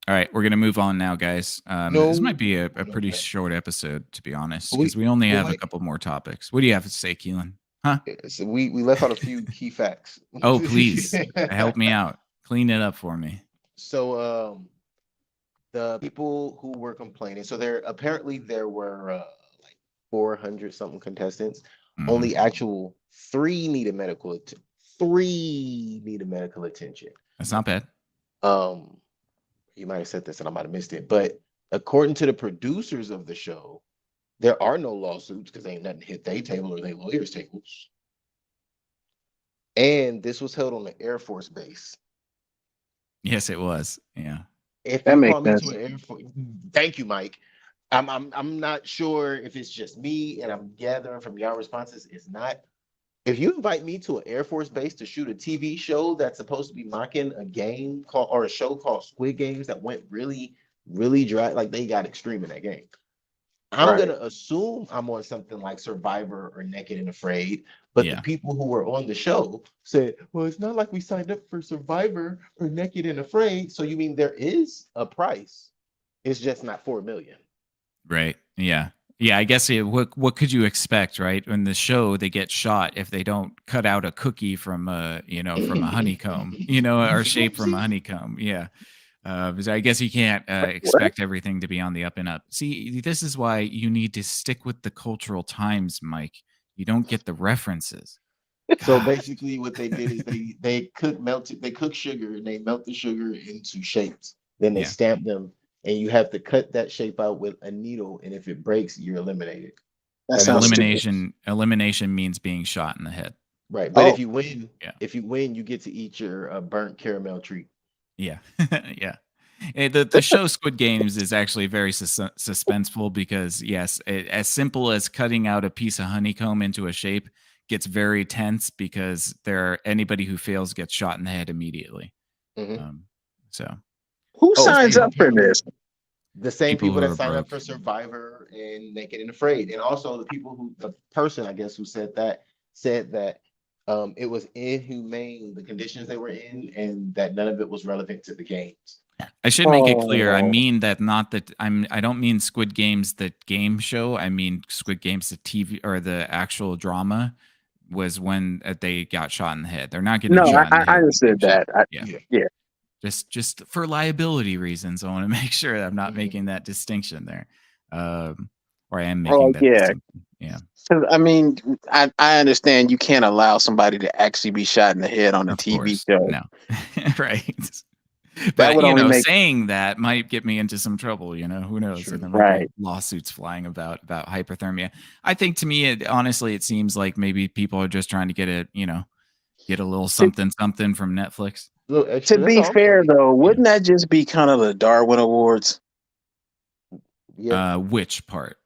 All right, we're gonna move on now, guys. This No, might be a no, pretty no. short episode, to be honest, But because we only but have a Mike, couple more topics. What do you have to say, Keelan? Huh? so we left out a few key facts. Oh, please help me out. Clean it up for me. So the people who were complaining, so there were like 400 something contestants. Hmm. Only actual three needed medical attention. That's not bad. Um, you might have said this and I might have missed it, but according to the producers of the show, there are no lawsuits because ain't nothing hit their table or their lawyers' tables. And this was held on an Air Force base. Yes, it was. Yeah. If That you makes call me to sense. an Air Force, thank you, Mike. I'm not sure if it's just me, and I'm gathering from your responses, it's not. If you invite me to an Air Force base to shoot a TV show that's supposed to be mocking a game called or a show called Squid Games that went really, really dry, like they got extreme in that game. I'm Right. gonna assume I'm on something like Survivor or Naked and Afraid, but the Yeah. people who were on the show said, "Well, it's not like we signed up for Survivor or Naked and Afraid." So you mean there is a price? It's just not 4 million. Right. Yeah. Yeah. I guess what could you expect, right? In the show, they get shot if they don't cut out a cookie from from a honeycomb, or Oopsie shape from a doopsie. honeycomb. Yeah. So I guess you can't What? expect everything to be on the up and up. See, this is why you need to stick with the cultural times, Mike. You don't get the references. So God. basically, what they did is they cook sugar and they melt the sugar into shapes. Then they Yeah. stamp them, and you have to cut that shape out with a needle. And if it breaks, you're eliminated. That That's And how sounds they stupid. win. elimination means being shot in the head. Right. But Oh, Yeah. if you win, you get to eat your burnt caramel treat. Yeah. Yeah. The show Squid Games is actually very suspenseful because yes, as simple as cutting out a piece of honeycomb into a shape gets very tense because anybody who fails gets shot in the head immediately. Hmm. Um, so who Oh, just signs and up for people, this? the same people people who that are sign up broke. for Survivor and Naked and Afraid, and also the person I guess who said that it was inhumane the conditions they were in, and that none of it was relevant to the games. I should make it clear. I Oh, mean that not that I don't mean Squid Games the game show. I mean Squid Games the TV or the actual drama was when they got shot in the head. They're not getting no, shot in the I head in the game understood show. that. Yeah. Yeah. Yeah. Just for liability reasons, I want to make sure that I'm not Hmm. making that distinction there. Or I am making Oh, that yeah. distinction. Yeah. 'Cause, I mean, I understand you can't allow somebody to actually be shot in the head on a Of TV course. show. No. Right. That But would only make saying that might get me into some trouble. Who knows? True. There might be right. lawsuits flying about hypothermia. I think to me, honestly, it seems like maybe people are just trying to get a little To, something something from Netflix. A little to extra. That's be all I'm fair, saying. though, Yeah. wouldn't that just be kind of the Darwin Awards? Yeah. Which part?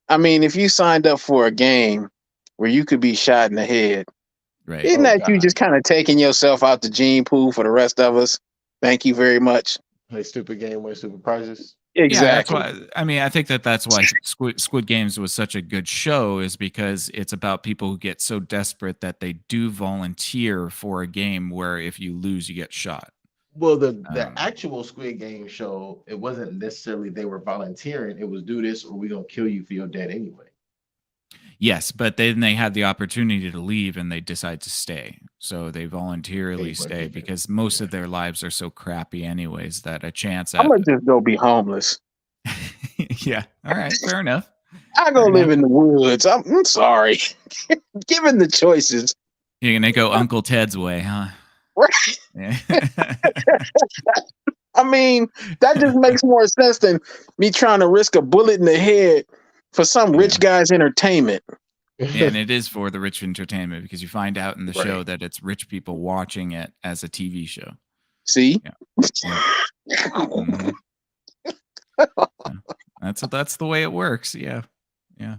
I mean, if you signed up for a game where you could be shot in the head, Right. isn't Oh that you God. just kind of taking yourself out the gene pool for the rest of us? Thank you very much. Play stupid game, win stupid prizes. Yeah, that's Exactly. why. I mean, I think that's why Squid Games was such a good show, is because it's about people who get so desperate that they do volunteer for a game where if you lose, you get shot. Well, the Um, actual Squid Game show, it wasn't necessarily they were volunteering. It was do this or we gonna kill you for your dead anyway. yes, but then they had the opportunity to leave and they decide to stay. So they They voluntarily were stay given. because most Yeah. of their lives are so crappy, anyways, that a chance I'm at. gonna just go be homeless. Yeah. All right. Fair enough. I go Fair live enough. in the woods. I'm sorry. Given the choices, You're going to go Uncle Ted's way, huh? right? Yeah. I mean, that just makes more sense than me trying to risk a bullet in the head for some Yeah. rich guy's entertainment. And it is for the rich entertainment because you find out in the show Right. that it's rich people watching it as a TV show. See? Yeah. Yeah. Mhm. Yeah. That's the way it works. Yeah. Yeah.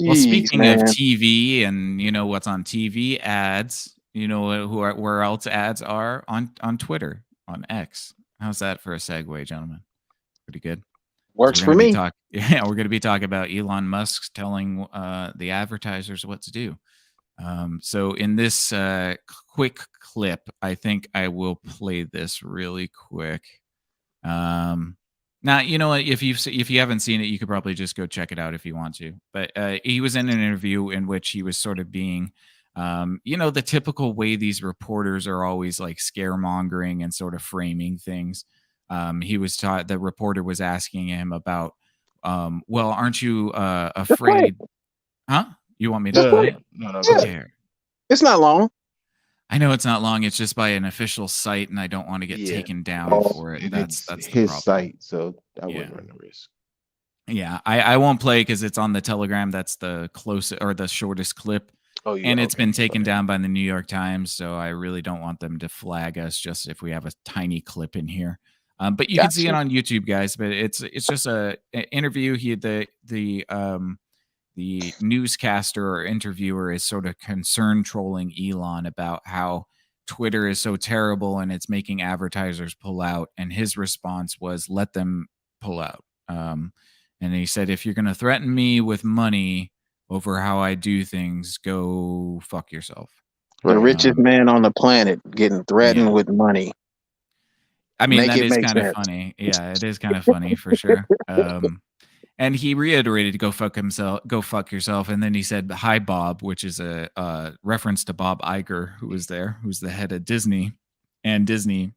Well, Jeez, speaking of man. TV and what's on TV ads, where else ads are on Twitter, on X. How's that for a segue, gentlemen? Pretty good. So Works we're for going to be me. talking we're going to be talking about Elon Musk telling the advertisers what to do. So in this quick clip, I think I will play this really quick. Now, you know what? If you haven't seen it, you could probably just go check it out if you want to. But he was in an interview in which he was sort of being, the typical way these reporters are always like scaremongering and sort of framing things. The reporter was asking him about, well, aren't you Just play it. afraid? Huh? You want me to Just play play it. it? No, go Yeah. ahead. Okay. It's not long. I know it's not long. It's just by an official site, and I don't want to get Yeah. taken down Oh, for it. And That's it's the his problem. site, so I Yeah. wouldn't run the risk. Yeah, I won't play because it's on the Telegram. That's the closest or the shortest clip, Oh yeah, and it's okay. been taken Sorry. down by the New York Times. So I really don't want them to flag us just if we have a tiny clip in here. But you can see it gotcha. on YouTube, guys. But it's just a interview. The newscaster or interviewer is sort of concern trolling Elon about how Twitter is so terrible and it's making advertisers pull out. And his response was, "Let them pull out." And he said, "If you're going to threaten me with money over how I do things, go fuck yourself." The Right. richest man on the planet getting threatened Yeah. with money. I mean, Make that it is make kind of sense. funny. Yeah, it is kind of funny for sure. And he reiterated, "Go fuck himself, go fuck yourself." And then he said, "Hi, Bob," which is a reference to Bob Iger, who was there, who's the head of Disney. And Disney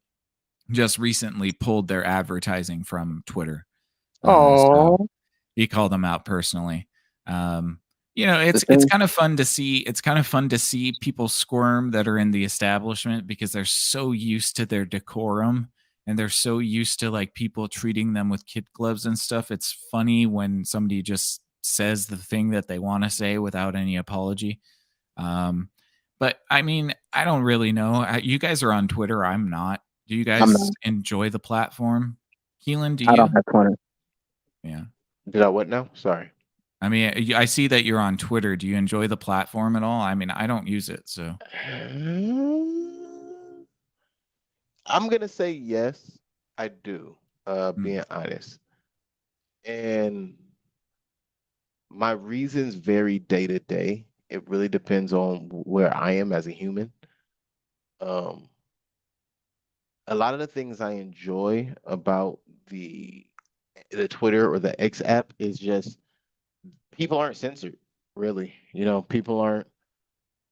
just recently pulled their advertising from Twitter. So Oh, he called them out personally. The It's thing, kind of fun to see. It's kind of fun to see people squirm that are in the establishment because they're so used to their decorum and they're so used to like people treating them with kid gloves and stuff. It's funny when somebody just says the thing that they want to say without any apology. Um, but I mean, I don't really know. You guys are on Twitter. I'm not. Do you I'm guys not. enjoy the platform? Keelan, do I don't you? have Twitter. Yeah. Did I what now? Sorry. I mean, I see that you're on Twitter. Do you enjoy the platform at all? I mean, I don't use it, so. I'm gonna say yes, I do. Mm, Being honest, and my reasons vary day to day. It really depends on where I am as a human. Um, a lot of the things I enjoy about the the Twitter or the X app is just people aren't censored, really. People aren't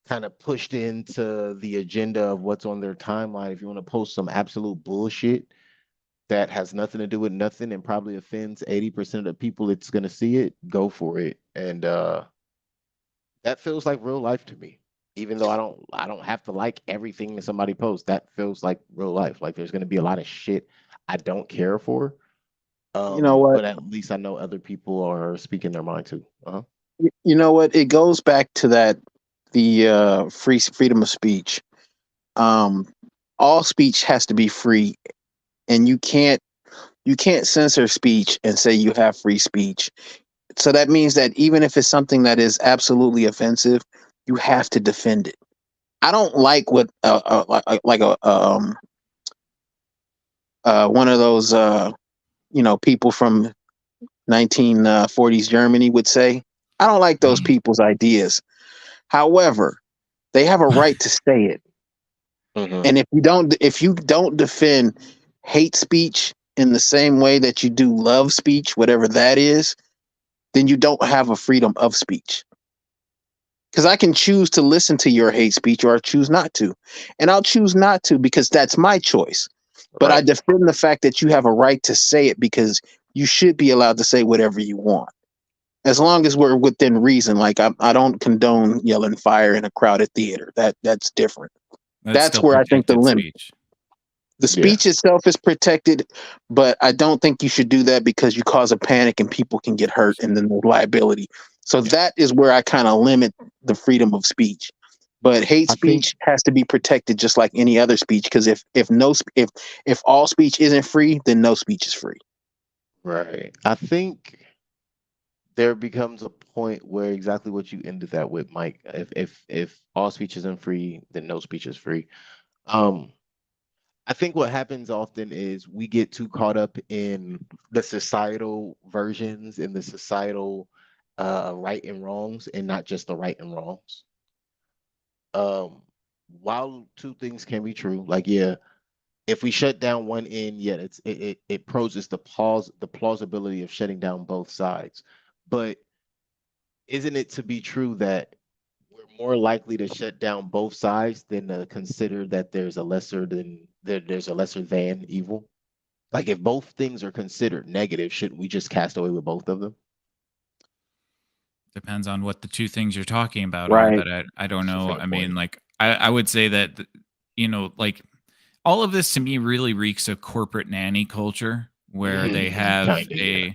kind of pushed into the agenda of what's on their timeline. If you want to post some absolute bullshit that has nothing to do with nothing and probably offends 80% of the people it's gonna see it, go for it. And that feels like real life to me. Even though I don't have to like everything that somebody posts. That feels like real life. Like there's gonna be a lot of shit I don't care for. You know what? But at least I know other people are speaking their mind too. Uh-huh. You know what? It goes back to that the freedom of speech. Um, all speech has to be free, and you can't censor speech and say you have free speech. So that means that even if it's something that is absolutely offensive, you have to defend it. I don't like what like a one of those people from 1940s Germany would say. I don't like those mm. people's ideas. However, they have a right to say it. Mm-hmm. And if you don't defend hate speech in the same way that you do love speech, whatever that is, then you don't have a freedom of speech. Because I can choose to listen to your hate speech or I choose not to. And I'll choose not to because that's my choice. But I Right. defend the fact that you have a right to say it because you should be allowed to say whatever you want. As long as we're within reason, like I don't condone yelling fire in a crowded theater. That's different. That's That's still where I think the protected limit. speech. The Yeah. speech itself is protected, but I don't think you should do that because you cause a panic and people can get hurt and then there's liability. So Yeah. that is where I kind of limit the freedom of speech. But hate I think speech has to be protected just like any other speech because if all speech isn't free, then no speech is free. right. I think there becomes a point where exactly what you ended that with, Mike. If all speech isn't free, then no speech is free. Um, I think what happens often is we get too caught up in the societal versions and the societal right and wrongs and not just the right and wrongs. Um, while two things can be true, like yeah, if we shut down one end, yeah, it poses the plausibility of shutting down both sides. But isn't it to be true that we're more likely to shut down both sides than to consider that there's a lesser than evil? Like if both things are considered negative, shouldn't we just cast away with both of them? Depends on what the two things you're talking about are, Right. but I don't That's a know. fair I mean, point. like, I would say that, like, all of this to me really reeks of corporate nanny culture where they have Kinda, yeah.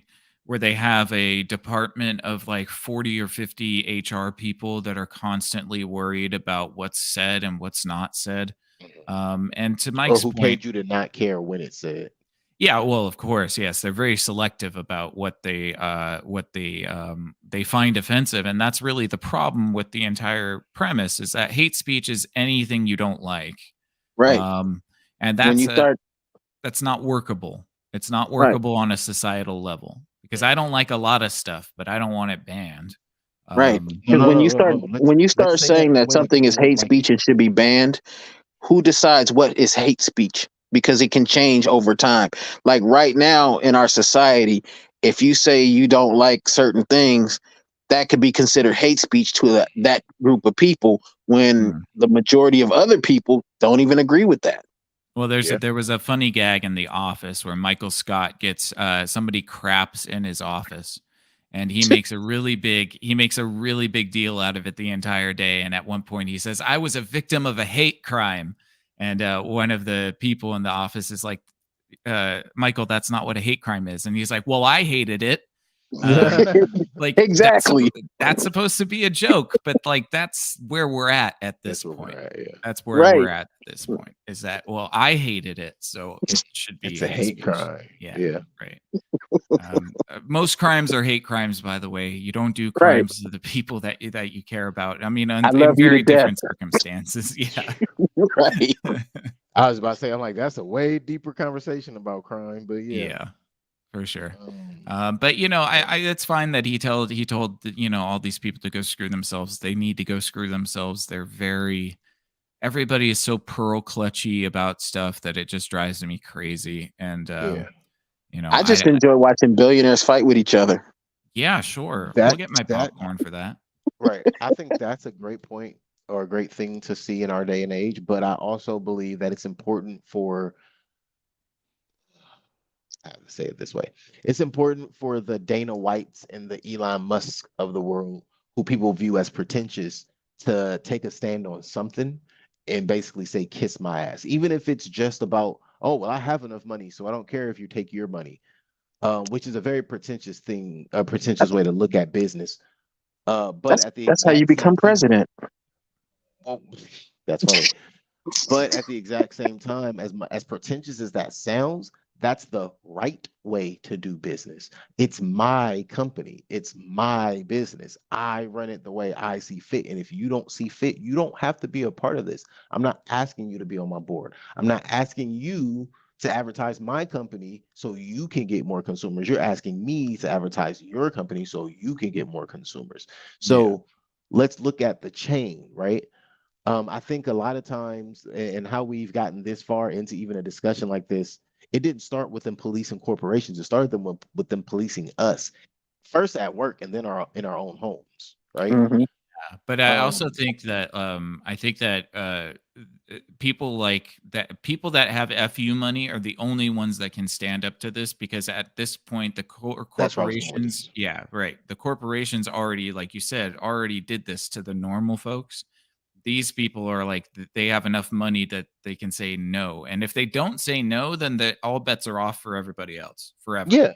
a department of like 40 or 50 HR people that are constantly worried about what's said and what's not said. Mhm. And to Or Mike's who point, paid you to not care when it's said? yeah, well, of course, yes, they're very selective about what they find offensive, and that's really the problem with the entire premise is that hate speech is anything you don't like, Right. um, and When you start that's not workable. It's not right, workable on a societal level because I Mhm. don't like a lot of stuff, but I don't want it banned. right. No, Um, Because no, when no, you no, start no. Let's when you let's start say that saying the that way something is hate Mike. speech and should be banned, who decides what is hate speech? Because it can change over time. Like right now in our society, if you say you don't like certain things, that could be considered hate speech to that group of people when mm. the majority of other people don't even agree with that. Well, Yeah. there was a funny gag in The Office where Michael Scott gets somebody craps in his office, and he makes a really big deal out of it the entire day. And at one point he says, I was a victim of a hate crime. And one of the people in the office is like, Michael, that's not what a hate crime is. And he's like, well, I hated it. Um, like Exactly. that's supposed to be a joke, but like that's where we're at this That's where point. we're at. Yeah, That's where we're Right. at this point. Is that, well, I hated it, so it should be it's a hate hate speech. crime. Yeah, Yeah, right. Most crimes are hate crimes, by the way. You don't do Right. crimes to the people that you care about. I mean, I in love you to very death. different circumstances. Yeah, Right. I was about to say, I'm like, that's a way deeper conversation about crime, but yeah. yeah, for sure. Um, But I it's fine that he told all these people to go screw themselves. They need to go screw themselves. They're very everybody is so pearl clutchy about stuff that it just drives me crazy. And yeah, I just enjoy watching billionaires fight with each other. yeah, sure, I'll that get my that popcorn for that. right. I think that's a great point or a great thing to see in our day and age. But I also believe that it's important for I have to say it this way. It's important for the Dana Whites and the Elon Musk of the world, who people view as pretentious, to take a stand on something and basically say, kiss my ass. Even if it's just about, oh, well, I have enough money, so I don't care if you take your money, which is a very pretentious thing, a pretentious way to look at business. But That's at the that's how you exact become same time, president. well, that's funny. But at the exact same time, as pretentious as that sounds, that's the right way to do business. It's my company. It's my business. I run it the way I see fit. And if you don't see fit, you don't have to be a part of this. I'm not asking you to be on my board. I'm not asking you to advertise my company so you can get more consumers. You're asking me to advertise your company so you can get more consumers. Yeah. So let's look at the chain, right? I think a lot of times, and how we've gotten this far into even a discussion like this, it didn't start with them policing corporations. It started with them policing us first at work and then in our own homes, right? Hmm. But I also Um, think that people like that people that have fu money are the only ones that can stand up to this, because at this point the that's where I was going with corporations, this. yeah, right, the corporations already, like you said, already did this to the normal folks. These people are like they have enough money that they can say no, and if they don't say no, then all bets are off for everybody else forever. Yeah,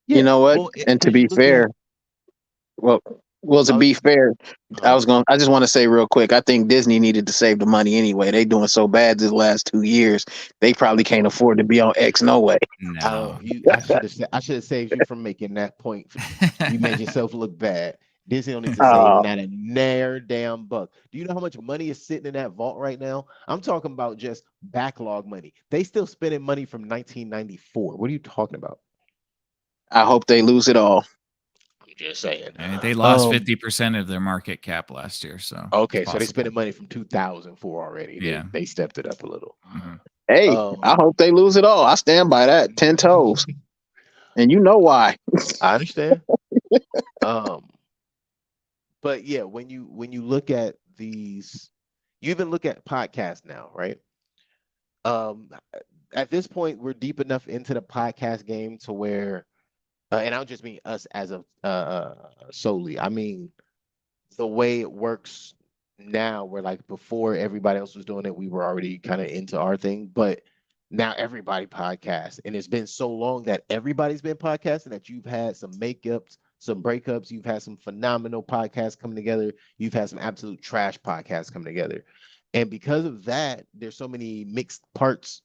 You yeah. know what? Well, And to because you be look at, fair, well, to I was, be fair, uh, I just want to say real quick. I think Disney needed to save the money anyway. They doing so bad this last 2 years. They probably can't afford to be on X no way. No. I should have saved you from making that point. You made yourself look bad. Disney don't need to save Uh, not a nair damn buck. Do you know how much money is sitting in that vault right now? I'm talking about just backlog money. They still spending money from 1994. What are you talking about? I hope they lose it all. I'm just saying. And they lost Um. 50% of their market cap last year, so it's Okay, so they possible. spending money from 2004 already. Yeah. They stepped it up a little. Mhm. Hey, I Um. hope they lose it all. I stand by that 10 toes, and you know why. I understand. Um. But yeah, when you look at these, you even look at podcasts now, right? Um, at this point, we're deep enough into the podcast game to where, and I don't just mean us as of solely. I mean the way it works now, where like before everybody else was doing it, we were already kind of into our thing, but now everybody podcasts, and it's been so long that everybody's been podcasting that you've had some makeups, some breakups, you've had some phenomenal podcasts coming together, you've had some absolute trash podcasts coming together, and because of that, there's so many mixed parts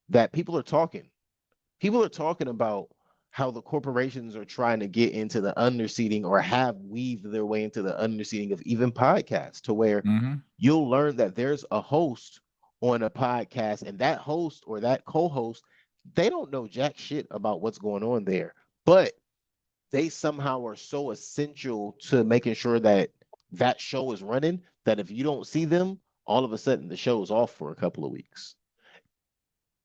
that people are talking about how the corporations are trying to get into the underseating or have weaved their way into the underseating of even podcasts, to where Mhm. you'll learn that there's a host on a podcast, and that host or that co-host, they don't know jack shit about what's going on there, but they somehow are so essential to making sure that that show is running, that if you don't see them, all of a sudden the show is off for a couple of weeks.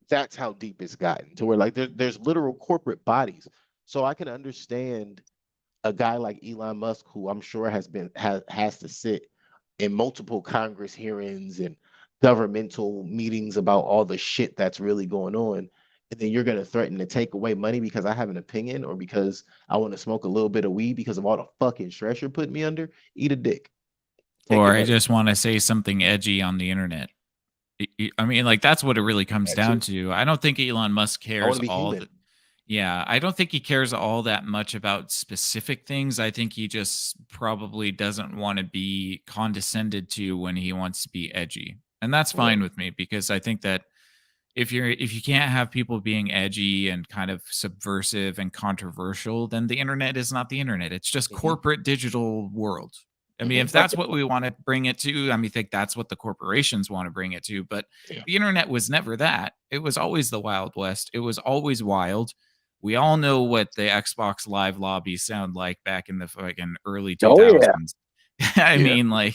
That's how deep it's gotten, to where like there's literal corporate bodies. So I can understand a guy like Elon Musk, who I'm sure has to sit in multiple Congress hearings and governmental meetings about all the shit that's really going on. and then you're gonna threaten to take away money because I have an opinion or because I want to smoke a little bit of weed because of all the fucking stress you're putting me under. Eat a dick. Take Or your I money. just want to say something edgy on the internet. I mean, like that's what it really comes That down too. to. I don't think Elon Musk I want cares to be all human. that. Yeah, I don't think he cares all that much about specific things. I think he just probably doesn't want to be condescended to when he wants to be edgy. And that's Yeah. fine with me because I think that if you can't have people being edgy and kind of subversive and controversial, then the internet is not the internet. It's just Hmm. corporate digital world. I mean, Hmm. if that's what we want to bring it to, I mean, I think that's what the corporations want to bring it to. But Yeah. the internet was never that. It was always the Wild West. It was always wild. We all know what the Xbox Live lobbies sound like back in the fucking early Oh yeah. 2000s. I Yeah. mean, like,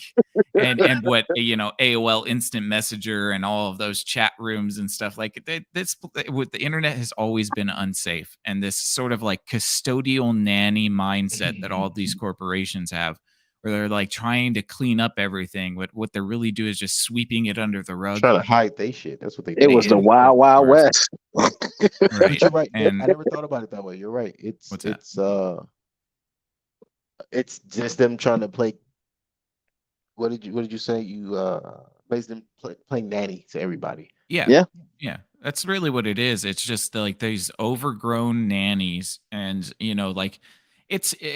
and what AOL Instant Messenger and all of those chat rooms and stuff like this. With the internet has always been unsafe, and this sort of like custodial nanny mindset that all these corporations have, where they're like trying to clean up everything. What they really do is just sweeping it under the rug. Trying to hide they shit. That's what they It doing. was the Of Wild Wild course, West. But right? you're right. I And never thought about it that way. You're right. what's that? It's just them trying to play. What did you say? You basically playing nanny to everybody. Yeah. Yeah. Yeah. That's really what it is. It's just like these overgrown nannies. And, like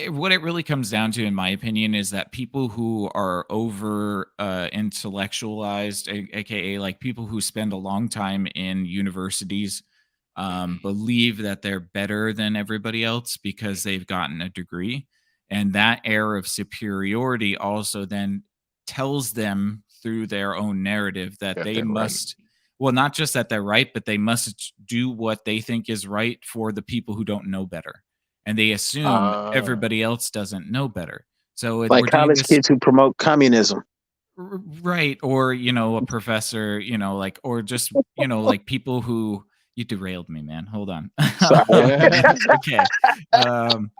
what it really comes down to, in my opinion, is that people who are over intellectualized, AKA like people who spend a long time in universities, believe that they're better than everybody else because they've gotten a degree. And that air of superiority also then tells them through their own narrative that Got they that right. must, well, not just that they're right, but they must do what they think is right for the people who don't know better. And they assume Uh, everybody else doesn't know better. So Like we're doing college this kids who promote communism. right. Or, a professor, like, or just, like people who, you derailed me, man. Hold on. Sorry. It's okay. Um,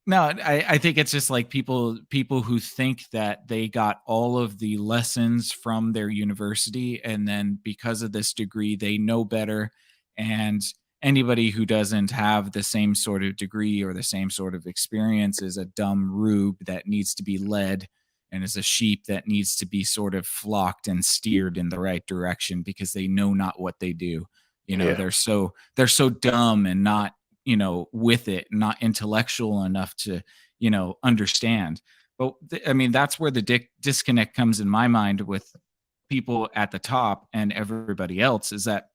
no, I think it's just like people who think that they got all of the lessons from their university, and then because of this degree, they know better. And anybody who doesn't have the same sort of degree or the same sort of experience is a dumb rube that needs to be led, and is a sheep that needs to be sort of flocked and steered in the right direction because they know not what they do. yeah. They're so dumb and not with it, not intellectual enough to understand. But I mean, that's where the disconnect comes in my mind with people at the top and everybody else, is that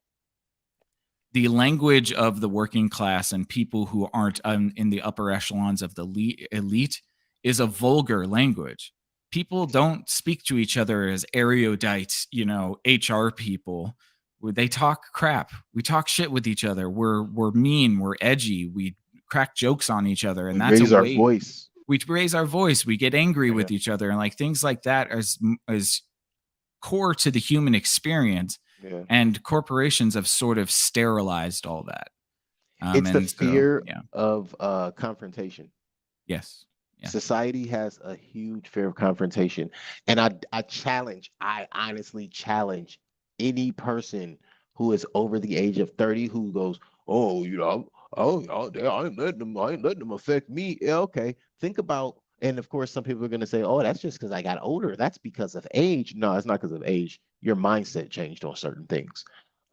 the language of the working class and people who aren't in the upper echelons of the elite is a vulgar language. People don't speak to each other as erudite, HR people. They talk crap. We talk shit with each other. We're mean. We're edgy. We crack jokes on each other, and We that's a raise our way voice. we raise our voice. We get angry Yeah. with each other, and like things like that is core to the human experience, Yeah. and corporations have sort of sterilized all that. It's the And so, fear yeah, of confrontation. yes, yeah, Society has a huge fear of confrontation. And I honestly challenge any person who is over the age of 30 who goes, oh, I ain't letting them affect me. Yeah, okay. Think about, and of course, some people are going to say, oh, that's just because I got older. That's because of age. No, it's not because of age. Your mindset changed on certain things.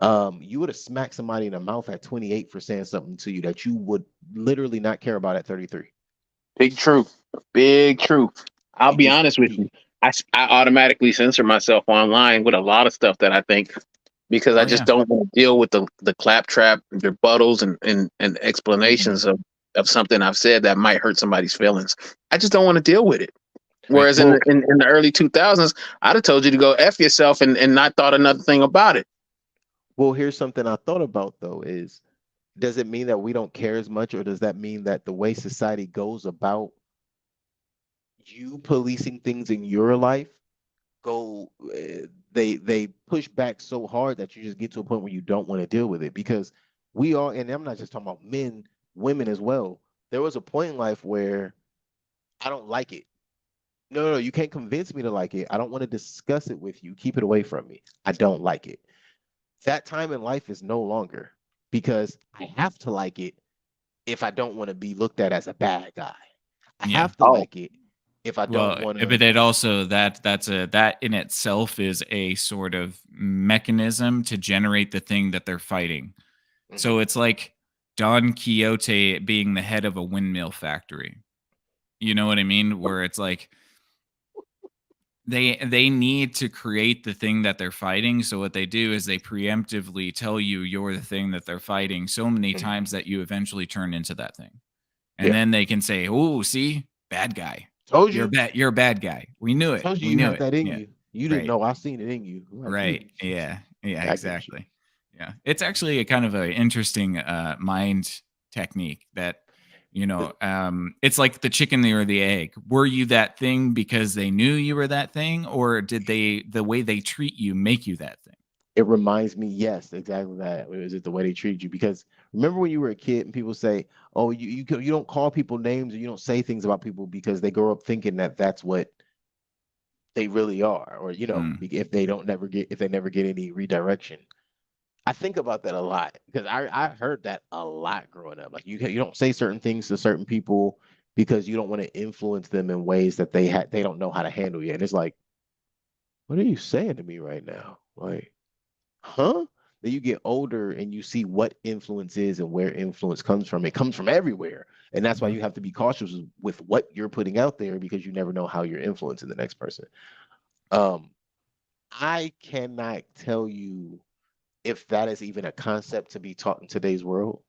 You would have smacked somebody in the mouth at 28 for saying something to you that you would literally not care about at 33. Big truth. Big truth. I'll It be just honest with you. I automatically censor myself online with a lot of stuff that I think, because I oh just yeah, don't want to deal with the claptrap rebuttals and explanations of something I've said that might hurt somebody's feelings. I just don't want to deal with it. right. Whereas well, in the early 2000s, I'd have told you to go F yourself and not thought another thing about it. well, here's something I thought about though is does it mean that we don't care as much, or does that mean that the way society goes about you policing things in your life they push back so hard that you just get to a point where you don't want to deal with it because we are, and I'm not just talking about men, women as well. There was a point in life where I don't like it. No, you can't convince me to like it. I don't want to discuss it with you. Keep it away from me. I don't like it. That time in life is no longer because I have to like it if I don't want to be looked at as a bad guy. I Yeah. have to Oh, like it if I don't Well, want but to. it also that in itself is a sort of mechanism to generate the thing that they're fighting. So Mhm, it's like Don Quixote being the head of a windmill factory. You know what I mean? Where it's like they need to create the thing that they're fighting. So what they do is they preemptively tell you you're the thing that they're fighting so many mhm. times that you eventually turn into that thing. And Yeah. then they can say, "Oh, see? Bad guy. Told you. You're a bad guy. We knew it. Told you We you knew had it." that in Yeah. you. You didn't Right. know I seen it in you. I'm like Right. you. Yeah. Yeah, I get you. exactly. Yeah. It's actually a kind of an interesting mind technique that it's like the chicken or the egg. Were you that thing because they knew you were that thing, or did the way they treat you make you that thing? It reminds me, yes, exactly that. Is it the way they treat you? Because remember when you were a kid and people say, "Oh, you don't call people names or you don't say things about people because they grow up thinking that that's what they really are, or Mm, if they never get any redirection." I think about that a lot because I heard that a lot growing up. Like you don't say certain things to certain people because you don't want to influence them in ways that they don't know how to handle yet. And it's like, what are you saying to me right now? Like, huh? Then you get older and you see what influence is and where influence comes from. It comes from everywhere. And that's why mhm. you have to be cautious with what you're putting out there because you never know how you're influencing the next person. Um, I cannot tell you if that is even a concept to be taught in today's world.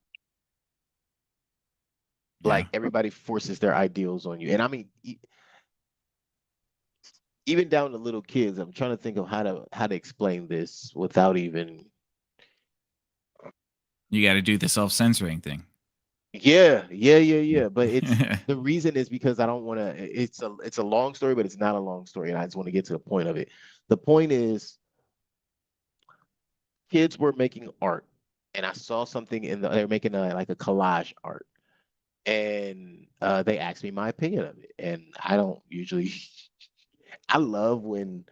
Yeah. Like everybody forces their ideals on you. And I mean, even down to little kids, I'm trying to think of how to explain this without even. You got to do the self-censoring thing. Yeah, yeah, yeah, Yeah. yeah. But it's the reason is because I don't want to. It's a long story, but it's not a long story, and I just want to get to the point of it. The point is, kids were making art, and I saw something they're making like a collage art, and they asked me my opinion of it, and I don't usually. I love when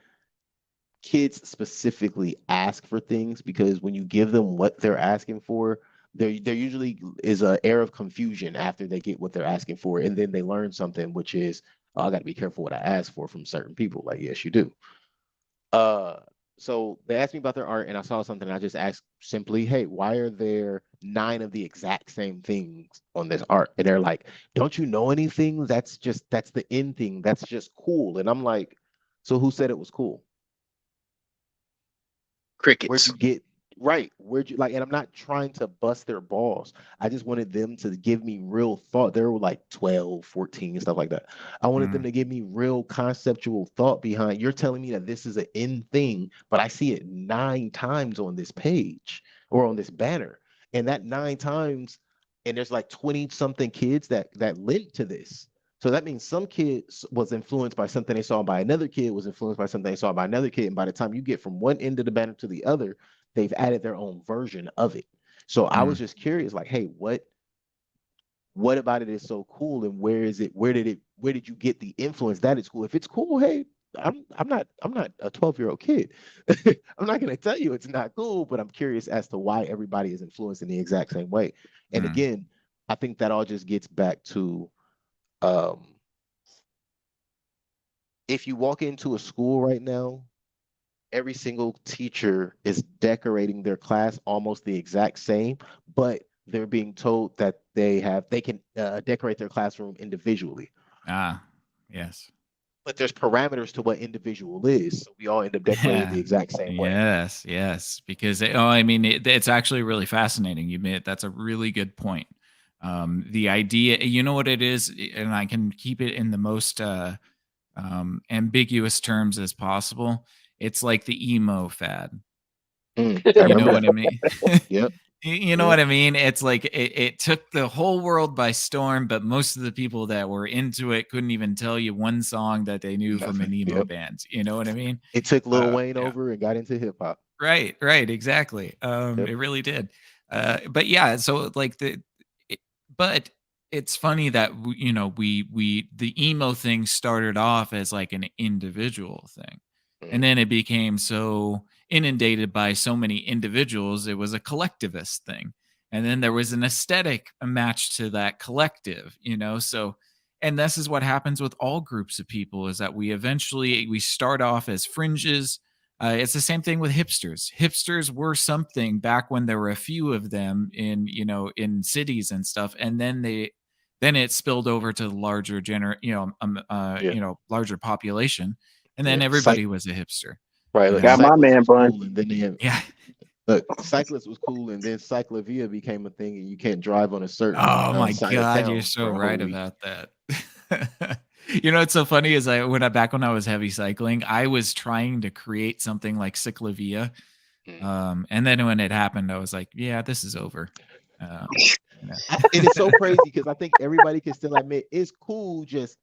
kids specifically ask for things because when you give them what they're asking for, there usually is an air of confusion after they get what they're asking for, and then they learn something, which is, oh, I got to be careful what I ask for from certain people. Like, yes, you do. Uh, so they asked me about their art, and I saw something. And I just asked simply, "Hey, why are there 9 of the exact same things on this art?" And they're like, "Don't you know anything? That's the end thing. That's just cool." And I'm like, "So who said it was cool? Where'd crickets. you get right? Where'd you like?" And I'm not trying to bust their balls. I just wanted them to give me real thought. They were like 12, 14, and stuff like that. I wanted them Mm, to give me real conceptual thought behind. You're telling me that this is an end thing, but I see it 9 times on this page or on this banner, and that 9 times, and there's like 20 something kids that link to this. So that means some kids was influenced by something they saw by another kid, was influenced by something they saw by another kid. And by the time you get from one end of the banner to the other, they've added their own version of it. So I was mm, just curious, like, hey, what about it is so cool, and where is it? Where did you get the influence that it's cool? If it's cool, hey, I'm not a 12-year-old kid. I'm not gonna tell you it's not cool, but I'm curious as to why everybody is influenced in the exact same way. And mm. again, I think that all just gets back to um if you walk into a school right now, every single teacher is decorating their class almost the exact same, but they're being told that they can decorate their classroom individually. Ah, yes. But there's parameters to what individual is, so we all end up decorating Yeah. the exact same way. Yes, yes, because I mean, it's actually really fascinating. You made that's a really good point. The idea, you know what it is, and I can keep it in the most ambiguous terms as possible. It's like the emo fad. I You know remember what that. I mean? Yep, You know yep, what I mean? It's like it took the whole world by storm, but most of the people that were into it couldn't even tell you one song that they knew from an nothing. emo Yep. band. You know what I mean? It took Lil Wayne Yeah. over and got into hip hop. Right, right, exactly. Yep. It really did. But yeah, so like it, but it's funny that we the emo thing started off as like an individual thing, and Mhm. then it became so inundated by so many individuals, it was a collectivist thing. and then there was an aesthetic match to that collective, so and this is what happens with all groups of people, is that we start off as fringes. It's the same thing with hipsters. Hipsters were something back when there were a few of them in cities and stuff, and then it spilled over to the larger Yeah, larger population, and yeah. then everybody was a hipster. Right. You Look, Got know, my cyclists man was bun. cool, and then they had, yeah. look, cyclists was cool, and then cyclovia became a thing, and you can't drive on a certain Oh my side of god, you're town so for a whole right week. about that. What's so funny is back when I was heavy cycling, I was trying to create something like cyclovia. Mm. And then when it happened, I was like, yeah, this is over. Um, you know. It is so crazy because I think everybody can still admit it's cool. Just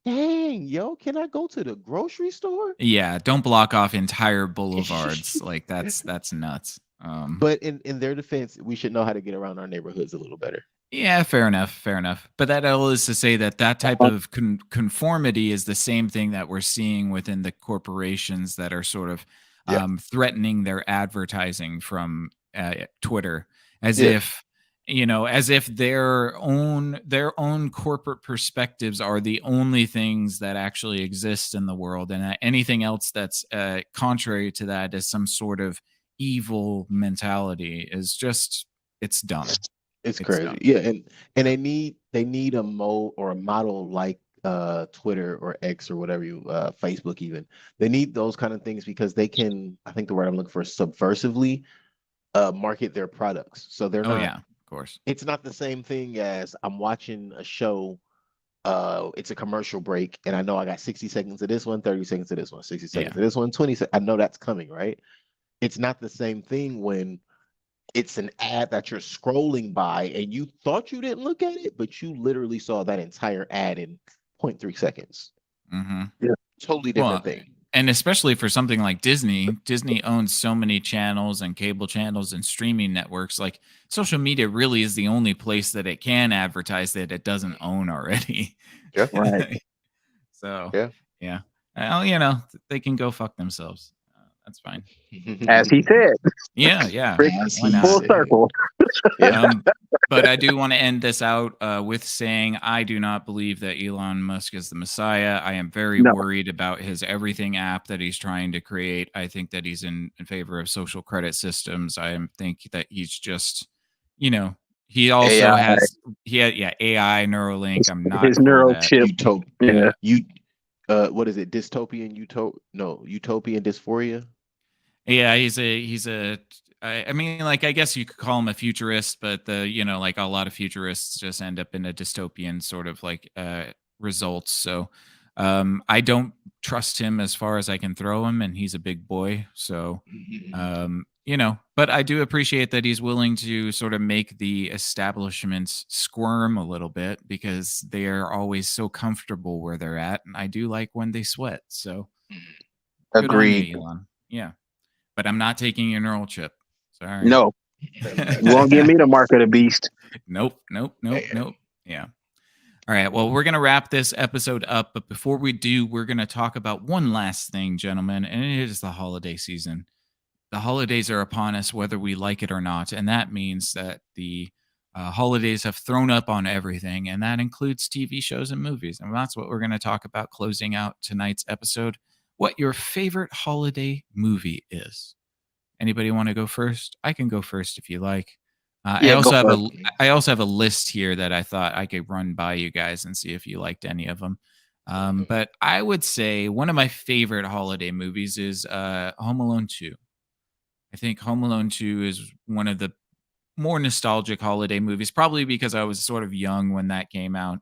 dang, yo, can I go to the grocery store? Yeah, don't block off entire boulevards. Like that's nuts. But in their defense, we should know how to get around our neighborhoods a little better. Yeah, fair enough, fair enough. But that all is to say that type of conformity is the same thing that we're seeing within the corporations that are sort of Yeah. threatening their advertising from Twitter, as Yeah. if as if their own corporate perspectives are the only things that actually exist in the world, and that anything else that's contrary to that is some sort of evil mentality. It's dumb. It's It's crazy. dumb. Yeah, and they need a mold or a model like Twitter or X or whatever you Facebook even. They need those kind of things because they can, I think the word I'm looking for, subversively market their products. So they're Oh not, yeah, of course. it's not the same thing as I'm watching a show, it's a commercial break and I know I got 60 seconds of this one, 30 seconds of this one, 60 seconds Yeah. of this one, 20 seconds. I know that's coming, right? It's not the same thing when it's an ad that you're scrolling by and you thought you didn't look at it, but you literally saw that entire ad in 0.3 seconds. Mm-hmm. Yeah. Totally Well, different thing. and especially for something like Disney, Disney owns so many channels and cable channels and streaming networks. Like social media really is the only place that it can advertise that it doesn't own already. Yeah. Right. So, Yeah. yeah. Well, they can go fuck themselves. That's fine. As he said, Yeah, yeah. As Why he not? full said. circle. Yeah. But I do want to end this out with saying I do not believe that Elon Musk is the Messiah. I am very No. worried about his everything app that he's trying to create. I think that he's in favor of social credit systems. think that he's just, he also AI. has AI Neuralink. I'm not His for neural that. chip. Utop Yeah. you what is it? Utopian dysphoria? Yeah, I guess you could call him a futurist, but like a lot of futurists just end up in a dystopian sort of like results. So I don't trust him as far as I can throw him, and he's a big boy. So but I do appreciate that he's willing to sort of make the establishments squirm a little bit because they are always so comfortable where they're at, and I do like when they sweat. So good on Agreed. you, Elon. Yeah. But I'm not taking your neural chip. Sorry. No. You won't give me the mark of the beast. Nope. Yeah. All right. Well, we're going to wrap this episode up. But before we do, we're going to talk about one last thing, gentlemen, and it is the holiday season. The holidays are upon us, whether we like it or not. And that means that the holidays have thrown up on everything, and that includes TV shows and movies. And that's what we're going to talk about closing out tonight's episode. What your favorite holiday movie is. Anybody want to go first? I can go first if you like. I Yeah, also go have for a it. I also have a list here that I thought I could run by you guys and see if you liked any of them. But I would say one of my favorite holiday movies is Home Alone 2. I think Home Alone 2 is one of the more nostalgic holiday movies, probably because I was sort of young when that came out.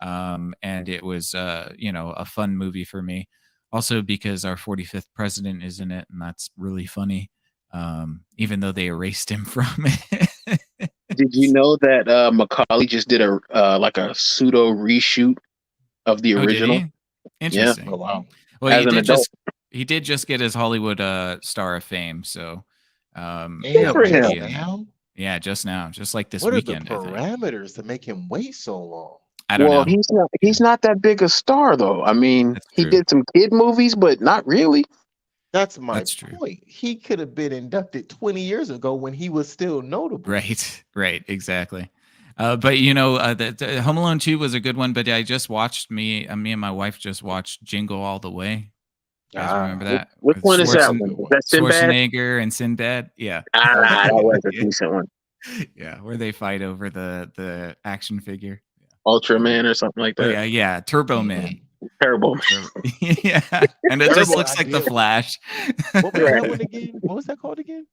And it was a fun movie for me. Also because our 45th president is in it, and that's really funny. Even though they erased him from it. Did you know that Macaulay just did a like a pseudo reshoot of the Oh, did original? he? Interesting. Oh wow. Well, As an adult. he did just get his Hollywood Star of Fame, so Damn, that for might him. be in there. now? Yeah, just now, just like this What are weekend, the I think. parameters to make him wait so long? I don't Well, know. he's not that big a star though. I mean, That's he true. did some kid movies, but not really. That's my That's true. point. He could have been inducted 20 years ago when he was still notable. Right, right, exactly. But the Home Alone 2 was a good one. But I just watched me and my wife just watched Jingle All the Way. You guys remember Ah, Which, that which with one is that's that a one? good Is one. that Sinbad? Schwarzenegger and Sinbad? Yeah, Ah, That was a that good was one. a yeah, decent one. yeah. Where they fight over the action figure. Ultraman or something like Oh that. yeah, Turbo Mhm. Man. Terrible. Yeah, and it just Terrible looks like the idea. Flash. What was that Right. one again? What was that called again?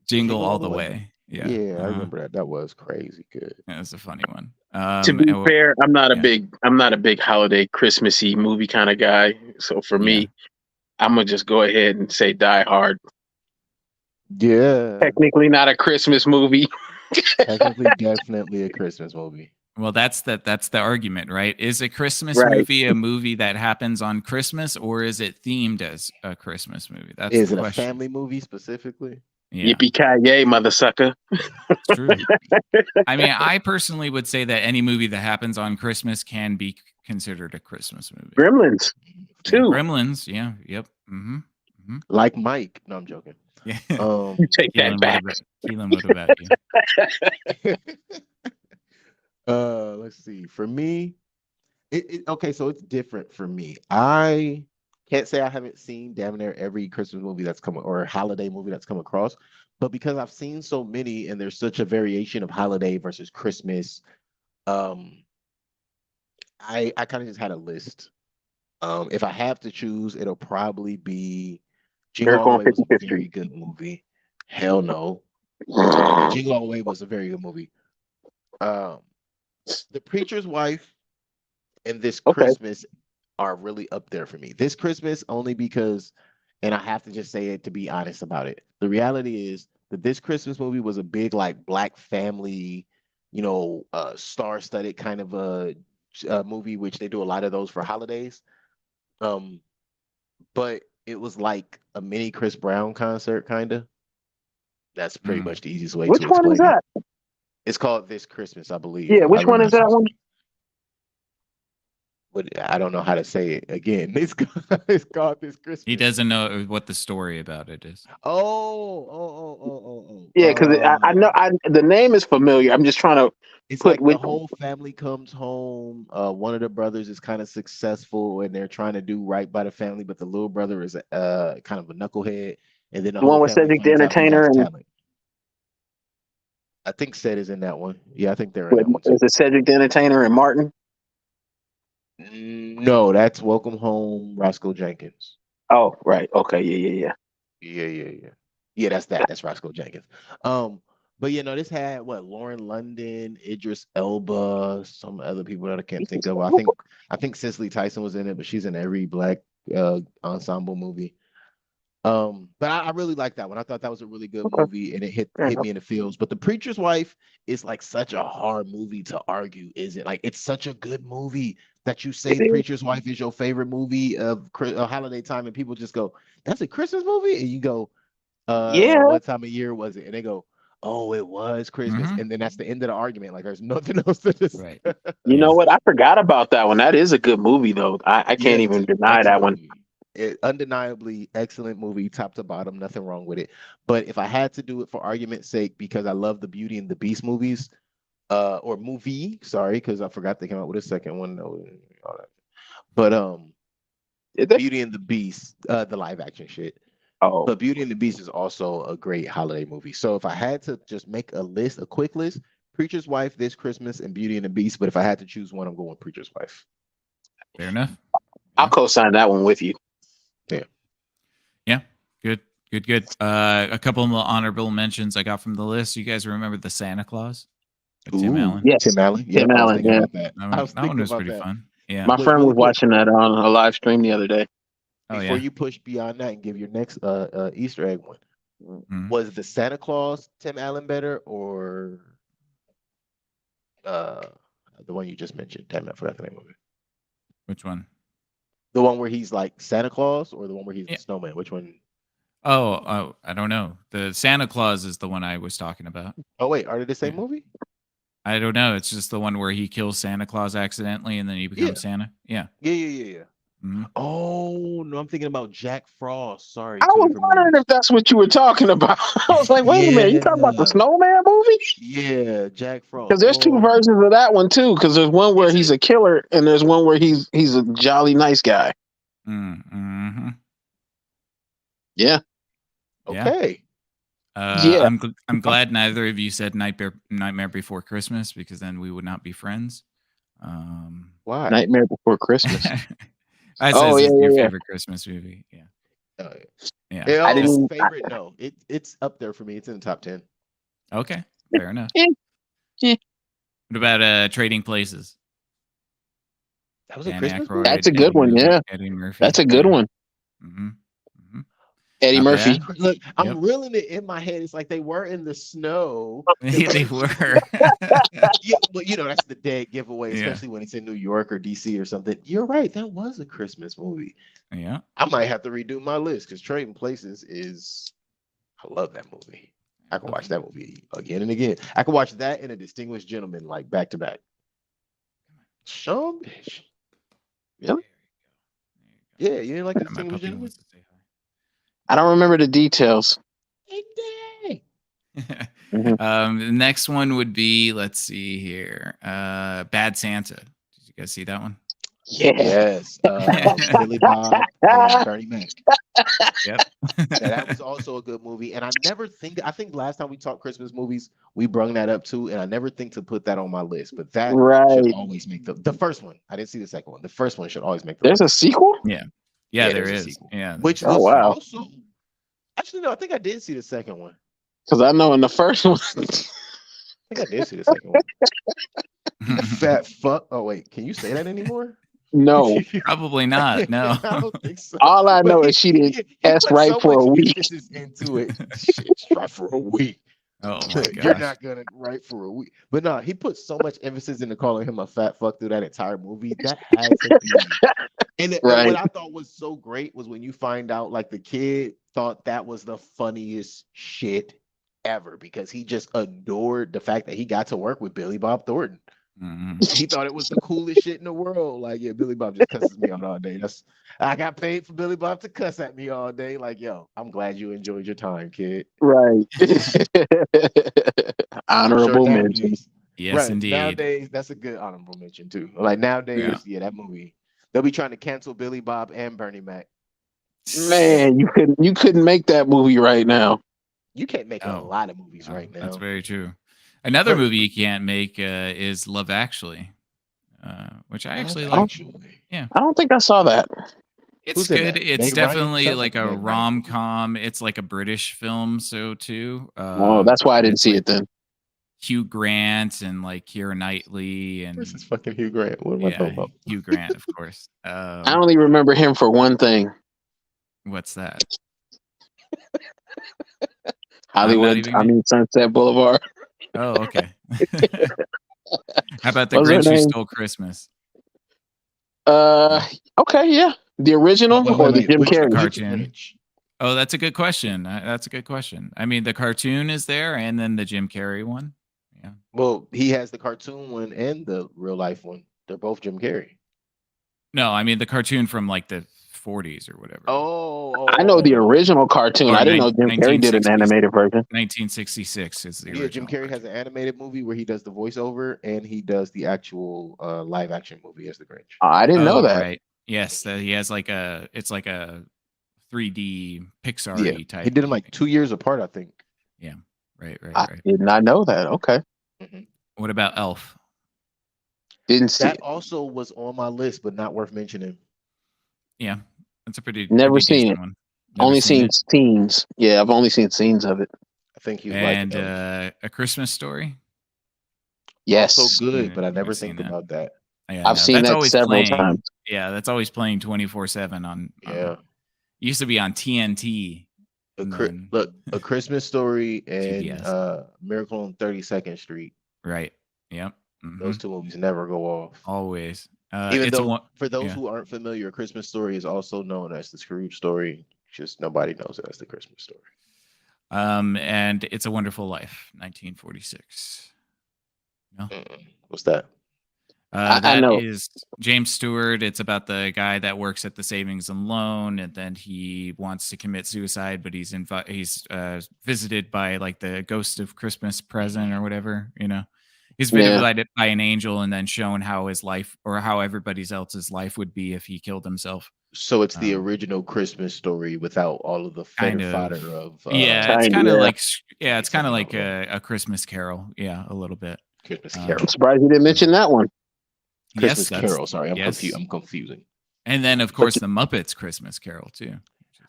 Jingle Jingle All All the the Way? Way. Yeah, Yeah, I remember that. That was crazy good. that was a funny one. To be fair, Yeah, I'm not a big holiday Christmassy movie kind of guy. So for yeah. me, I'm gonna just go ahead and say Die Hard. Yeah, Technically not a Christmas movie. technically, definitely a Christmas movie. Well, that's the argument, right? Is a Christmas Right. movie a movie that happens on Christmas, or is it themed as a Christmas movie? That's the Is it a question. family movie specifically? Yeah, Yippee ki yay, mother sucker. it's true. I mean, I personally would say that any movie that happens on Christmas can be considered a Christmas movie. Gremlins Yeah, too. Gremlins. Yeah, yep. Like Mike. No, I'm joking. Yeah. You take that Keelan, back. what about you? Let's see. For me, okay, so it's different for me. I can't say I haven't seen damn near every Christmas movie that's come or holiday movie that's come across, but because I've seen so many and there's such a variation of holiday versus Christmas, um, I kind of just had a list. If I have to choose, it'll probably be Jingle All Miracle the on Way was a 55th very Street. good movie. Hell no. Jingle All the Way was a very good movie. Um, The Preacher's Wife and This Okay. Christmas are really up there for me. This Christmas only because, and I have to just say it to be honest about it. The reality is that this Christmas movie was a big like black family, star-studded kind of a movie, which they do a lot of those for holidays. Um, but it was like a mini Chris Brown concert, kind of. That's pretty Mm. much the easiest way Which to one is explain it. that? It's called This Christmas, I believe. Yeah, I which one remember is that one? but I don't know how to say it again. It's called This He Christmas. doesn't know what the story about it is. Yeah, because I know the name is familiar. I'm just trying to It's put like the which. whole family comes home. One of the brothers is kind of successful, and they're trying to do right by the family, but the little brother is kind of a knucklehead, and then the The whole one with family Cedric the finds out he Entertainer has and talent. I think Seth is in that one. Yeah, I think they're in with that one is too. it Cedric the Entertainer and Martin? No, that's Welcome Home, Roscoe Jenkins. Oh, right. Okay. Yeah. Yeah. Yeah, that's that. That's Roscoe Jenkins. But this had what Lauren London, Idris Elba, some other people that I can't think of. I think Cicely Tyson was in it, but she's in every black ensemble movie. But I really like that one. I thought that was a really good Okay. movie, and it hit Fair hit enough. me in the feels. But The Preacher's Wife is like such a hard movie to argue, is it? Like it's such a good movie that you say It is. Preacher's Wife is your favorite movie of holiday time, and people just go, "That's a Christmas movie," and you go, Yeah. what time of year was it?" And they go, "Oh, it was Christmas," Mm-hmm. and then that's the end of the argument. Like there's nothing else to discuss. Right. You Yeah. know what? I forgot about that one. That is a good movie, though. I Yeah, can't it's even an deny that excellent one. movie. Undeniably excellent movie, top to bottom, nothing wrong with it. But if I had to do it for argument's sake, because I love the Beauty and the Beast movies, or movie, sorry, because I forgot they came out with a second one. All that. But Did they? Beauty and the Beast, the live action shit. Oh, But Beauty and the Beast is also a great holiday movie. So if I had to just make a list, a quick list, Preacher's Wife this Christmas and Beauty and the Beast. But if I had to choose one, I'm going Preacher's Wife. Fair enough. I'll Yeah. co-sign that one with you. Yeah. Yeah. Good. A couple of honorable mentions I got from the list. You guys remember the Santa Claus with Tim Ooh, Allen? Yes, Tim Allen. Tim Yep, I was Allen. thinking Yeah, about that. I was That one thinking was about pretty that. fun. Yeah. my Wait, friend really was quick. watching that on a live stream the other day. Oh Before yeah. you push beyond that and give your next Easter egg one, Mhm. was the Santa Claus Tim Allen better or uh the one you just mentioned? Damn, I forgot the name of it. Which one? The one where he's like Santa Claus or the one where he's the Yeah. snowman? Which one? Oh, I don't know. The Santa Claus is the one I was talking about. Oh wait, are they the Yeah. same movie? I don't know. It's just the one where he kills Santa Claus accidentally and then he Yeah. becomes Santa. Yeah. Yeah. Mhm. Oh no, I'm thinking about Jack Frost. Sorry, I two was different wondering movies. if that's what you were talking about. I was like, wait a minute, you talking about the Yeah, Snowman movie? yeah, Jack Because Frost. there's two Lord, versions of that one too. Because there's one where is he's it? a killer, and there's one where he's a jolly nice guy. Mhm. Yeah, Yeah. Okay. yeah. I'm glad neither of you said Nightmare Before Christmas because then we would not be friends. Um, Why? Nightmare Before Christmas. I Oh says yeah, this is your yeah, yeah. favorite Christmas movie. Yeah. Uh, Yeah. I Just oh, didn't. favorite? No, it's up there for me. It's in the top 10. okay. Fair enough. Yeah, yeah. What about Trading Places? That was a Dan Christmas movie? That's a Aykroyd, good one. Yeah, Eddie that's Murphy. a good Yeah. one. hmm hmm Eddie Not That's a Murphy. bad. look. I'm Yep. reeling it in my head. It's like they were in the snow. They were They in were. yeah, but that's the dead giveaway, Yeah. especially when it's in New York or DC or something. You're right. That was a Christmas movie. Yeah. I might have to redo my list because Trading Places is. I love that movie. I can watch Okay. that movie again and again. I can watch that and A Distinguished Gentleman like back to back. Some bitch. Really? There Yeah, you didn't like The you go. My Distinguished puppy Gentleman? wants to say I don't remember the details. Hey, dang. hi. Mhm. The next one would be, let's see here. Bad Santa. Did you guys see that one? Yeah. Yes, Billy Bob and Bernie Mac. Yep. Now that was also a good movie, and I think last time we talked Christmas movies, we brung that up too, and I never think to put that on my list, but that should Right. always make the first one. I didn't see the second one. The first one should always make the There's a list. sequel? Yeah. Yeah, Yeah, there there's a is. sequel, Yeah, which there's a Oh was wow. also actually no, I think I did see the second one. Because I know in the first one. I think I did see the second one. You sequel. fat fuck. Oh wait, can you say that anymore? No. Probably not. No. I don't think so. All I But know is she did he S put right so for much a week. emphasis into it. Shit, try for a week. Oh my You're gosh. not gonna write for a week. But no, he put so much emphasis into calling him a fat fuck through that entire movie. That had to be. And Right. what I thought was so great was when you find out like the kid thought that was the funniest shit ever because he just adored the fact that he got to work with Billy Bob Thornton. Mhm. He thought it was the coolest shit in the world. Like, yeah, Billy Bob just cusses me out all day. I got paid for Billy Bob to cuss at me all day. Like, yo, I'm glad you enjoyed your time, kid. Right. I'm sure Honorable mention. nowadays, Yes, right? indeed. Nowadays, that's a good honorable mention too. Like Yeah. nowadays, yeah, that movie. They'll be trying to cancel Billy Bob and Bernie Mac. Man, you couldn't make that movie right now. You can't make a Oh, lot of movies oh, right that's now. very true. Another But movie you can't make is Love Actually, which I Love actually I don't like. Actually, Yeah, I don't think I saw that. it's who's in good. that? It's Meg Ryan. definitely Sounds like like a a Meg Ryan rom movie. com. It's like a British film, so too. Oh, that's why I And didn't it's see like it then. Hugh Grant and like Keira Knightley This and is fucking Hugh Grant. What am I yeah, talking about? Hugh Grant, of course. I only remember him for one thing. What's that? Not Hollywood, even. Sunset Boulevard. Oh, okay. How about The What's her Grinch Who name? Stole Christmas? Uh, okay, yeah. The Oh, original or the wait. Jim The Carrey? Which cartoon. Grinch? Oh, that's a good question. That's a good question. I mean, the cartoon is there, and then the Jim Carrey one. Yeah. Well, he has the cartoon one and the real life one. They're both Jim Carrey. No, I mean the cartoon from like the 40s or whatever, I know the original cartoon. or I didn't know Jim Carrey did an 1960s. animated version. 1966 is the Yeah, Jim original Carrey has cartoon. an animated movie where he does the voiceover and he does the actual live action movie as the Grinch. I didn't know Oh, that. right. Yes, he has like it's like a 3D Yeah, Pixar-y he type did them like movie. 2 years apart, I think. Yeah. Right. I Right. did not know that. Okay, Mhm. What about Elf? didn't see That it. also was on my list, but not worth mentioning. Yeah, that's a Never pretty seen decent it. one. Never Only seen seen it. scenes. Yeah, I've only seen scenes of it. I think you'd like And Elf. A Christmas Story. Also Yes, good, but I You never guys seen think that? about that. Yeah, I've no, seen that's that always several times. playing. Yeah, that's always playing 24/7 on. Yeah. It used to be on TNT, and then Look, A Christmas Story and CBS. Miracle on 32nd Street. Right. Yep. Those two movies never go off. Always. Even It's a though, one. for those Yeah. who aren't familiar, A Christmas Story is also known as the Scrooge story. Just nobody knows it as the Christmas story. And It's a Wonderful Life, 1946. No, What's that? I That know. is James Stewart. It's about the guy that works at the savings and loan, and then he wants to commit suicide, but he's visited by like the ghost of Christmas present or whatever. He's visited Yeah. by an angel, and then shown how his life or how everybody else's life would be if he killed himself. So it's the Um, original Christmas story without all of the kind fodder of. fodder of Yeah, it's Kind of. kind of Yeah. like it's kind of something like over a Christmas Carol. Yeah, a little bit. Christmas Um, Carol. I'm surprised you didn't mention that one. yes, Christmas that's Carol. Sorry, I'm confused. yes. I'm confusing. And then, of But course, the Muppets Christmas Carol too.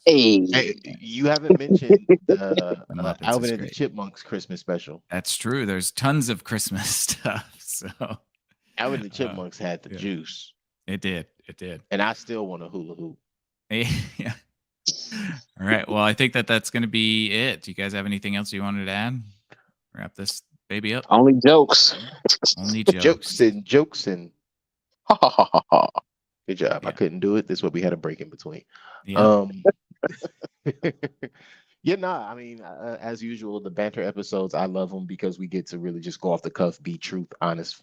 hey, Hey, you haven't mentioned the The Muppets Alvin is and the great. Chipmunks Christmas special. That's true. There's tons of Christmas stuff. So Alvin and the Chipmunks had the yeah, juice, it did. It did. and I still want a hula hoop. Yeah. All right. Well, I think that's going to be it. Do you guys have anything else you wanted to add? Wrap this baby up. only jokes. Only Jokes and jokes and Ha ha ha ha ha. good job. I Yeah. couldn't do it. This is what we had a break in between. Yeah. Yeah, nah. I mean, as usual, the banter episodes, I love them because we get to really just go off the cuff, be truth, honest,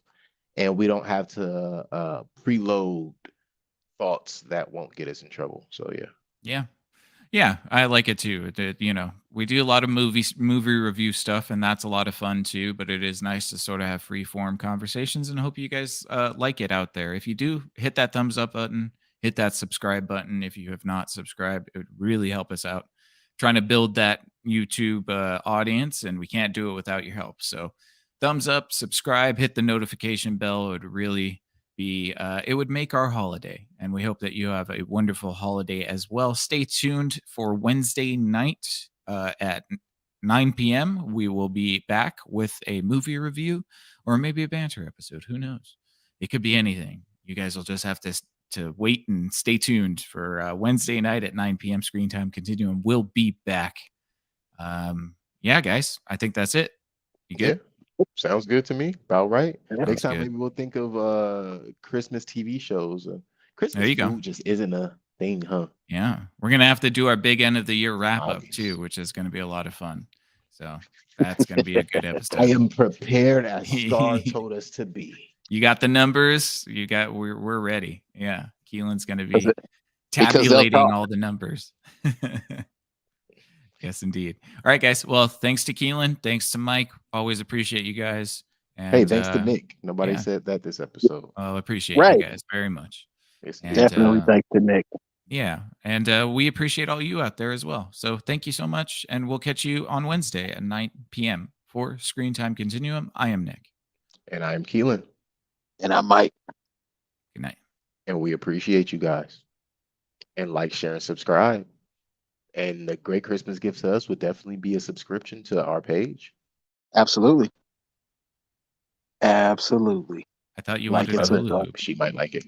and we don't have to preload thoughts that won't get us in trouble. So yeah. Yeah. Yeah, I like it too. We do a lot of movie review stuff, and that's a lot of fun too. But it is nice to sort of have free form conversations, and I hope you guys like it out there. If you do, hit that thumbs up button, hit that subscribe button. If you have not subscribed, it would really help us out. Trying to build that YouTube audience, and we can't do it without your help. So, thumbs up, subscribe, hit the notification bell. It would really it would make our holiday, and we hope that you have a wonderful holiday as well. Stay tuned for Wednesday night at 9 p.m. We will be back with a movie review or maybe a banter episode. Who knows? It could be anything. You guys will just have to wait and stay tuned for Wednesday night at 9 p.m. Screen Time Continuum. We'll be back. Yeah, guys, I think that's it. You good? Yeah, sounds good to me. About right. Yeah. Next time, Good. maybe we'll think of Christmas TV shows. Christmas There you go. food just isn't a thing, huh? Yeah, we're gonna have to do our big end of the year wrap up Obvious. too, which is gonna be a lot of fun. So that's gonna be a good episode. I am prepared as Scar told us to be. You got the numbers. We're ready. Yeah, Keelan's gonna be they'll tabulating talk. all the numbers. Yes, indeed. All right, guys. Well, thanks to Keelan. Thanks to Mike. Always appreciate you guys. And, Hey, thanks to Nick. Nobody yeah. said that this episode. Well, appreciate Right. you guys very much. Yes, And, Definitely thanks to Nick. Yeah, and we appreciate all you out there as well. So thank you so much, and we'll catch you on Wednesday at 9 p.m. for Screen Time Continuum. I am Nick. And I'm Keelan. And I might. Good night. And we appreciate you guys. And like, share, and subscribe. And the great Christmas gift to us would definitely be a subscription to our page. Absolutely. Absolutely. I thought you Like wanted it, a so hula hoop. She might like it.